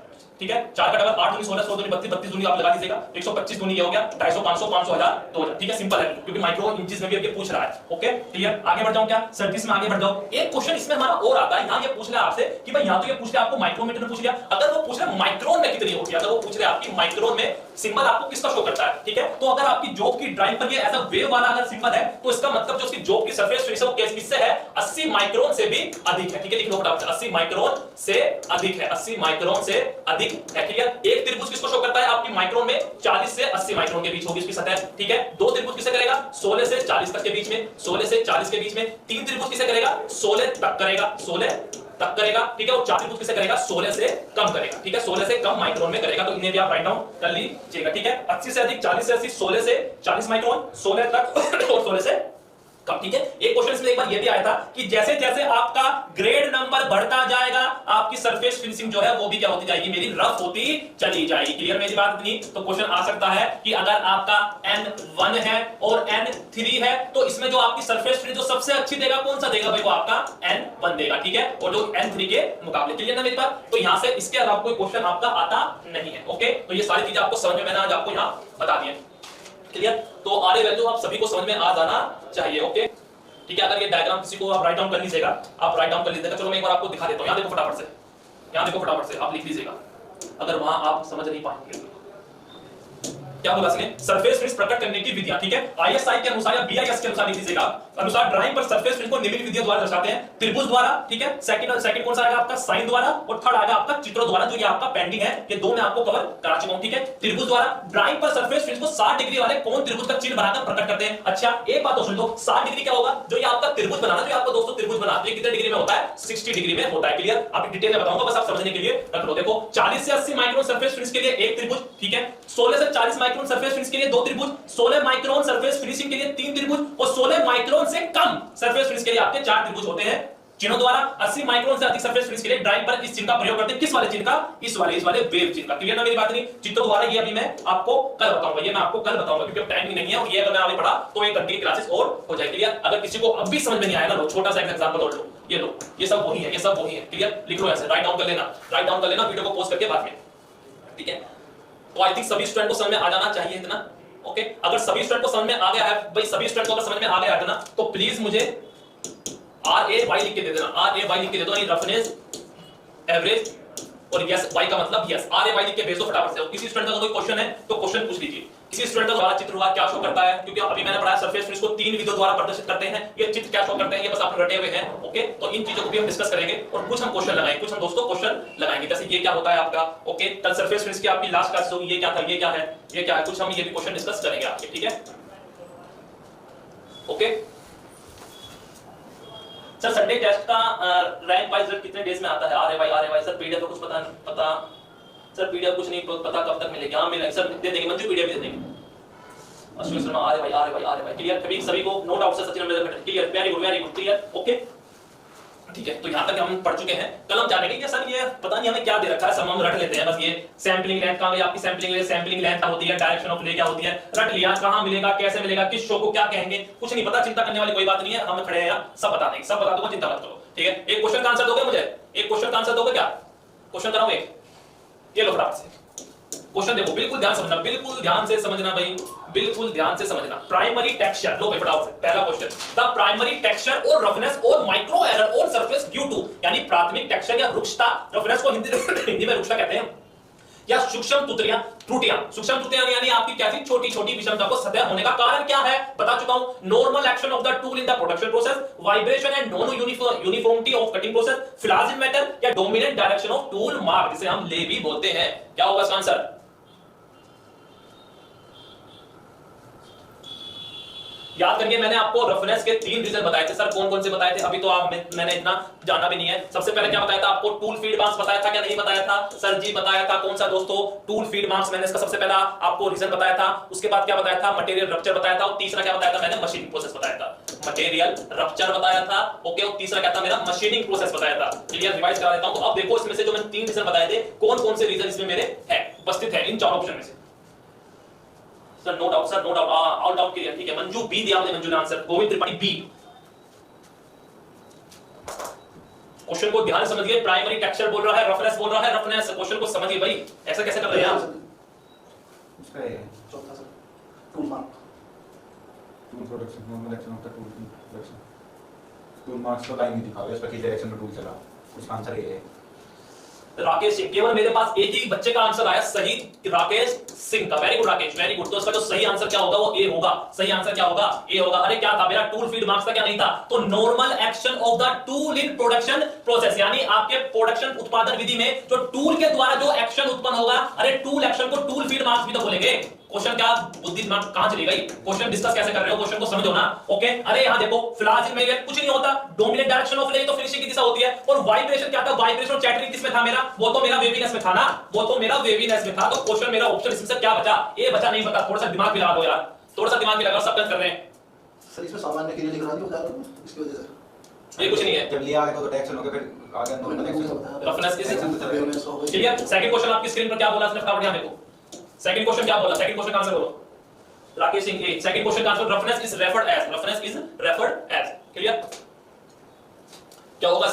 ठीक है, 4 का डबल 8 दूनी 16 16 दूनी 32 32 दूनी आप लगा लीजिएगा, 125 दूनी ये हो गया, 250 500 500 1000 2000। ठीक है, सिंपल है क्योंकि माइक्रो इंचेस में भी ये पूछ रहा है। Okay, clear? आगे बढ़ जाऊं क्या सर? इसमें आगे बढ़ जाओ। एक क्वेश्चन इसमें हमारा और आता है, यहां ये पूछ रहा है आपसे कि भाई यहां तो ये पूछ रहा है आपको माइक्रोमीटर में पूछ लिया, अगर वो पूछ रहा है माइक्रोन में कितनी होगी, अगर वो पूछ रहे हैं आपकी माइक्रोन में सिंबल आपको किसका शो करता है? ठीक है, तो अगर आपकी जॉब की ड्राइंग पर ये ऐसा वेव वाला अगर सिंबल है तो इसका मतलब जो उसकी जॉब की सरफेस फिनिश है वो किससे है? 80 माइक्रोन से भी अधिक है। ठीक है, लिख लो फटाफट, 80 माइक्रोन से अधिक है, 80 माइक्रोन से अधिक है। क्लियर? एक त्रिभुज किसको शो करता है आपकी माइक्रोन में? 40 से 80 माइक्रोन के बीच होगी इसकी सतह। ठीक है, दो त्रिभुज किसे करेगा? 16 से 40 तक के बीच में, 16 से 40 के बीच में। तीन त्रिभुज किसे करेगा? 16 तक करेगा, 16 तक करेगा। ठीक है, और चार त्रिभुज किसे करेगा? 16 से कम करेगा। ठीक है, 16 से कम माइक्रोन में करेगा, तो इन्हें भी आप राइट डाउन कर लीजिएगा। ठीक है, 80 से अधिक, 40 से 80, 16 से 40 माइक्रोन, 16 तक और 16 से ठीक है। एक क्वेश्चन इसमें एक बार ये भी आया था कि जैसे जैसे आपका ग्रेड नंबर बढ़ता जाएगा आपकी सरफेस फिनिशिंग जो है वो भी क्या होती जाएगी, मेरी रफ होती चली जाएगी। क्लियर मेरी बात इतनी? तो क्वेश्चन आ सकता है कि अगर आपका N1 है और N3 है तो इसमें जो आपकी सरफेस फिनिश जो सबसे अच्छी देगा कौन सा देगा भाई, वो आपका N1 देगा, ठीक है, और जो N3 के मुकाबले। क्लियर ना मेरी बात? तो यहां से इसके अलावा कोई क्वेश्चन आपका आता नहीं है। ओके, तो ये सारी चीजें आपको समझ में मैंने आज आपको यहां बता दी है। क्लियर? तो आर ए वैल्यू आप सभी को समझ में आ जाना चाहिए। ओके, ठीक है। अगर ये डायग्राम किसी को आप राइट डाउन कर लीजिएगा, आप राइट डाउन कर लीजिएगा। चलो मैं एक बार आपको दिखा देता हूं। यहां देखो फटाफट से, यहां देखो फटाफट से आप लिख लीजिएगा, अगर वहां आप समझ नहीं पाएंगे। क्या बोला इसने? सरफेस फिनिश प्रकट करने की विधियां, ठीक है। आईएसआई के अनुसार या बीआईएस के अनुसार लिख लीजिएगा, अनुसार ड्राइंग पर सरफेस फिनिश को निम्नलिखित विधियों द्वारा दर्शाते हैं। त्रिभुज द्वारा, ठीक है, सेकंड कौन सा आएगा आपका, साइन द्वारा, और थर्ड आएगा आपका चित्रों द्वारा, जो ये आपका पेंडिंग है। ये दो मैं आपको कवर करा चुका हूं, ठीक है। त्रिभुज द्वारा ड्राइंग पर सरफेस फिनिश को 60 डिग्री वाले कोण त्रिभुज का चिन्ह बनाकर प्रकट करते हैं। अच्छा, एक बात तो सुन लो, 60 डिग्री क्या होगा, जो ये आपका त्रिभुज बनाना, जो आपका दोस्तों त्रिभुज बनाते हैं कितने डिग्री में होता है, 60 डिग्री में होता है। क्लियर? आप डिटेल में बताऊंगा, बस आप समझने के लिए रख लो। देखो 40 से 80 माइक्रोन सरफेस फिनिश के लिए एक त्रिभुज, ठीक है। 16 से 40 माइक्रोन सरफेस फिनिश के लिए दो त्रिभुज, 16 माइक्रोन सरफेस फिनिशिंग के लिए तीन त्रिभुज, और 16 माइक्रोन से कम सरफेस फिनिश के लिए आपके चार त्रिभुज होते हैं चिन्हों द्वारा। 80 माइक्रोन से अधिक सरफेस फिनिश के लिए ड्राइंग पर इस चिन्ह का प्रयोग करते हैं। किस वाले चिन्ह का? इस वाले वेव चिन्ह का। क्लियर ना मेरी बात नहीं? चित्रों द्वारा ये अभी मैं आपको कल बताऊंगा, ये मैं आपको कल बताऊंगा, क्योंकि टाइम नहीं है, और ये अगर मैं आगे बढ़ा तो एक घंटे की क्लासेस और हो जाएगी। क्लियर? अगर किसी को अब भी समझ में नहीं आया ना, लो छोटा सा एग्जांपल और लो, ये लो, ये सब वही है, ये सब वही है। क्लियर? लिख लो ऐसे, राइट डाउन कर लेना, राइट डाउन कर लेना, वीडियो को पॉज करके बाद में, ठीक है। तो आई थिंक सभी स्टूडेंट को समझ में आ जाना चाहिए इतना। ओके, अगर सभी स्टूडेंट को समझ में आ गया है भाई, सभी स्टूडेंट को अगर समझ में आ गया है ना, तो प्लीज मुझे RAY लिख के दे देना, RAY लिख के दे दो, रफनेस, एवरेज, और यस वाई का मतलब यस। RAY लिख के भेज दो फटाफट से। किसी स्टूडेंट का कोई क्वेश्चन है तो क्वेश्चन पूछ लीजिए। किसी स्टूडेंट का द्वारा चित्र हुआ क्या शो करता है, क्योंकि अभी मैंने पढ़ाया सरफेस फिनिश को तीन विधियों द्वारा प्रदर्शित करते हैं, ये चित्र क्या शो करते हैं ये बस आप रटे हुए हैं। ओके, तो इन चीजों को भी हम डिस्कस करेंगे, और कुछ हम क्वेश्चन लगाएंगे, कुछ हम दोस्तों क्वेश्चन लगाएंगे, जैसे ये क्या होता है आपका। ओके, कल सरफेस फिनिश की आपकी लास्ट क्लास होगी, ये क्या था, ये क्या है, ये क्या है, कुछ हम ये भी क्वेश्चन डिस्कस करेंगे आपके, ठीक है। ओके सर, संडे टेस्ट का रैंक वाइज रिजल्ट कितने डेज में आता है? RAY सर पीडीएफ कुछ पता सर, पीडीएफ कुछ नहीं पता कब तक मिलेगा। हां मिलेगा सर, दे देंगे, मंजू पीडीएफ दे देंगे। Ashwin Sharma RAY clear? सभी को नो डाउट से सचिन मेरे clear? Very good clear. Okay, ठीक है। तो यहां तक हम पढ़ चुके हैं। कल हम जानेंगे कि सर ये पता नहीं हमें क्या दे रखा है, सब हम रट लेते हैं बस। ये सैंपलिंग लेंथ कहां गई आपकी, सैंपलिंग लेंथ क्या होती है, डायरेक्शन ऑफ ले क्या होती है, रट लिया, कहां मिलेगा, कैसे मिलेगा, किस शो को क्या कहेंगे, कुछ नहीं पता। चिंता करने वाली कोई बात नहीं है, हम खड़े हैं यहां, सब बता देंगे, सब बता दूंगा, चिंता मत करो, ठीक है। एक क्वेश्चन का आंसर दोगे मुझे? एक क्वेश्चन का आंसर दोगे क्या? क्वेश्चन कराऊं एक? ये लो फटाफट से क्वेश्चन देखो, बिल्कुल ध्यान समझना, बिल्कुल ध्यान से समझना भाई, बिल्कुल ध्यान से समझना। प्राइमरी टेक्सचर, लो भाई फटाफट से पहला क्वेश्चन, द प्राइमरी टेक्सचर और रफनेस और माइक्रो एरर और सरफेस ड्यू टू, यानी प्राथमिक टेक्सचर या रुक्षता, रफनेस को हिंदी में रुक्षता कहते हैं, या सूक्ष्म त्रुटियां, सूक्ष्म त्रुटियां यानी आपकी कैसी छोटी छोटी विषमता को सतह होने का कारण क्या है, बता चुका हूं। Normal action of the tool in the production process, vibration and non uniformity of cutting process, flaws in metal, या dominant direction of tool mark, जिसे हम ले भी बोलते हैं। क्या होगा इसका आंसर? याद करिए, मैंने आपको रफनेस के 3 रीजन बताए थे। सर कौन कौन से बताए थे? अभी तो आप मैंने इतना जाना भी नहीं है। सबसे पहले क्या बताया था आपको? टूल फीड मार्क्स बताया था, क्या नहीं बताया था? सर जी बताया था। कौन सा दोस्तों? टूल फीड मार्क्स, मैंने इसका सबसे पहला आपको रीजन बताया था। उसके बाद क्या बताया था? मटेरियल रप्चर बताया था, और तीसरा क्या बताया था मैंने? मशीनिंग प्रोसेस बताया था। मटेरियल रप्चर बताया था, ओके, और तीसरा क्या था मेरा? मशीनिंग प्रोसेस बताया था। क्लियर? रिवाइज करा देता हूं। तो अब देखो इसमें से जो मैंने 3 रीजन बताए थे, कौन कौन से रीजन इसमें मेरे है, उपस्थित है इन 4 ऑप्शन में से? Sir no doubt, sir no doubt, all doubt clear, ठीक है। मंजू बी दिया मुझे, मंजू ने answer, Govind Tripathi B. Question को ध्यान से समझिए, प्राइमरी टेक्सचर बोल रहा है, रफनेस बोल रहा है, रफनेस, क्वेश्चन को समझिए भाई, ऐसा कैसे कर रहे हैं आप? उसका ये चौथा sir, tool mark, tool production, normal action of the tool production, tool marks तो लाइन नहीं दिखा रहा है, इस पर किस डायरेक्शन में टूल चला, उसका आंसर ये है। राकेश सिंह, केवल मेरे पास एक ही बच्चे का आंसर आया सही, राकेश सिंह का। Very good Rakesh, very good. तो इसका जो सही आंसर क्या होगा? वो ए होगा। सही आंसर क्या होगा? ए होगा। अरे क्या था मेरा? टूल फीड मार्क्स का क्या नहीं था? तो normal action of the tool in production process, यानी आपके प्रोडक्शन उत्पादन विधि में जो टूल के द्वारा जो एक्शन उत्पन्न होगा, अरे टूल एक्शन को टूल फीड मार्क्स भी तो बोलेंगे। क्वेश्चन क्या बुद्धि दिमाग कहां चली गई? क्वेश्चन डिस्कस कैसे कर रहे हो? क्वेश्चन को समझो ना। ओके, अरे यहां देखो, फ्लैश में कुछ नहीं होता, डोमिनेंट डायरेक्शन ऑफ ले तो फिनिशिंग की दिशा होती है, और वाइब्रेशन क्या था? वाइब्रेशन और चैटरिंग किसमें था मेरा? वो तो मेरा वेवीनेस में था ना, वो तो मेरा वेवीनेस में था। तो क्वेश्चन मेरा ऑप्शन इसमें से क्या बचा? ए बचा, नहीं बता। थोड़ा सा दिमाग भी लगा दो यार, थोड़ा सा दिमाग भी लगा, सब कर रहे हैं। सर इसमें सामान्य क्रिया लिख रहा थी बता रहा हूँ इसकी वजह से ये कुछ नहीं है। जब लिया आगे तो एक्शन हो गया, फिर आगे नॉर्मल एक्शन। रफनेस इज वेवनेस हो गई। क्लियर। सेकंड क्वेश्चन आपकी स्क्रीन पर क्या बोला इसने फटाफट यहाँ देखो। सेकंड क्वेश्चन क्या बोला, सेकंड क्वेश्चन का आंसर बोलो Rakesh Singh. A second question का answer roughness is referred as, roughness is referred as. Clear. क्या होगा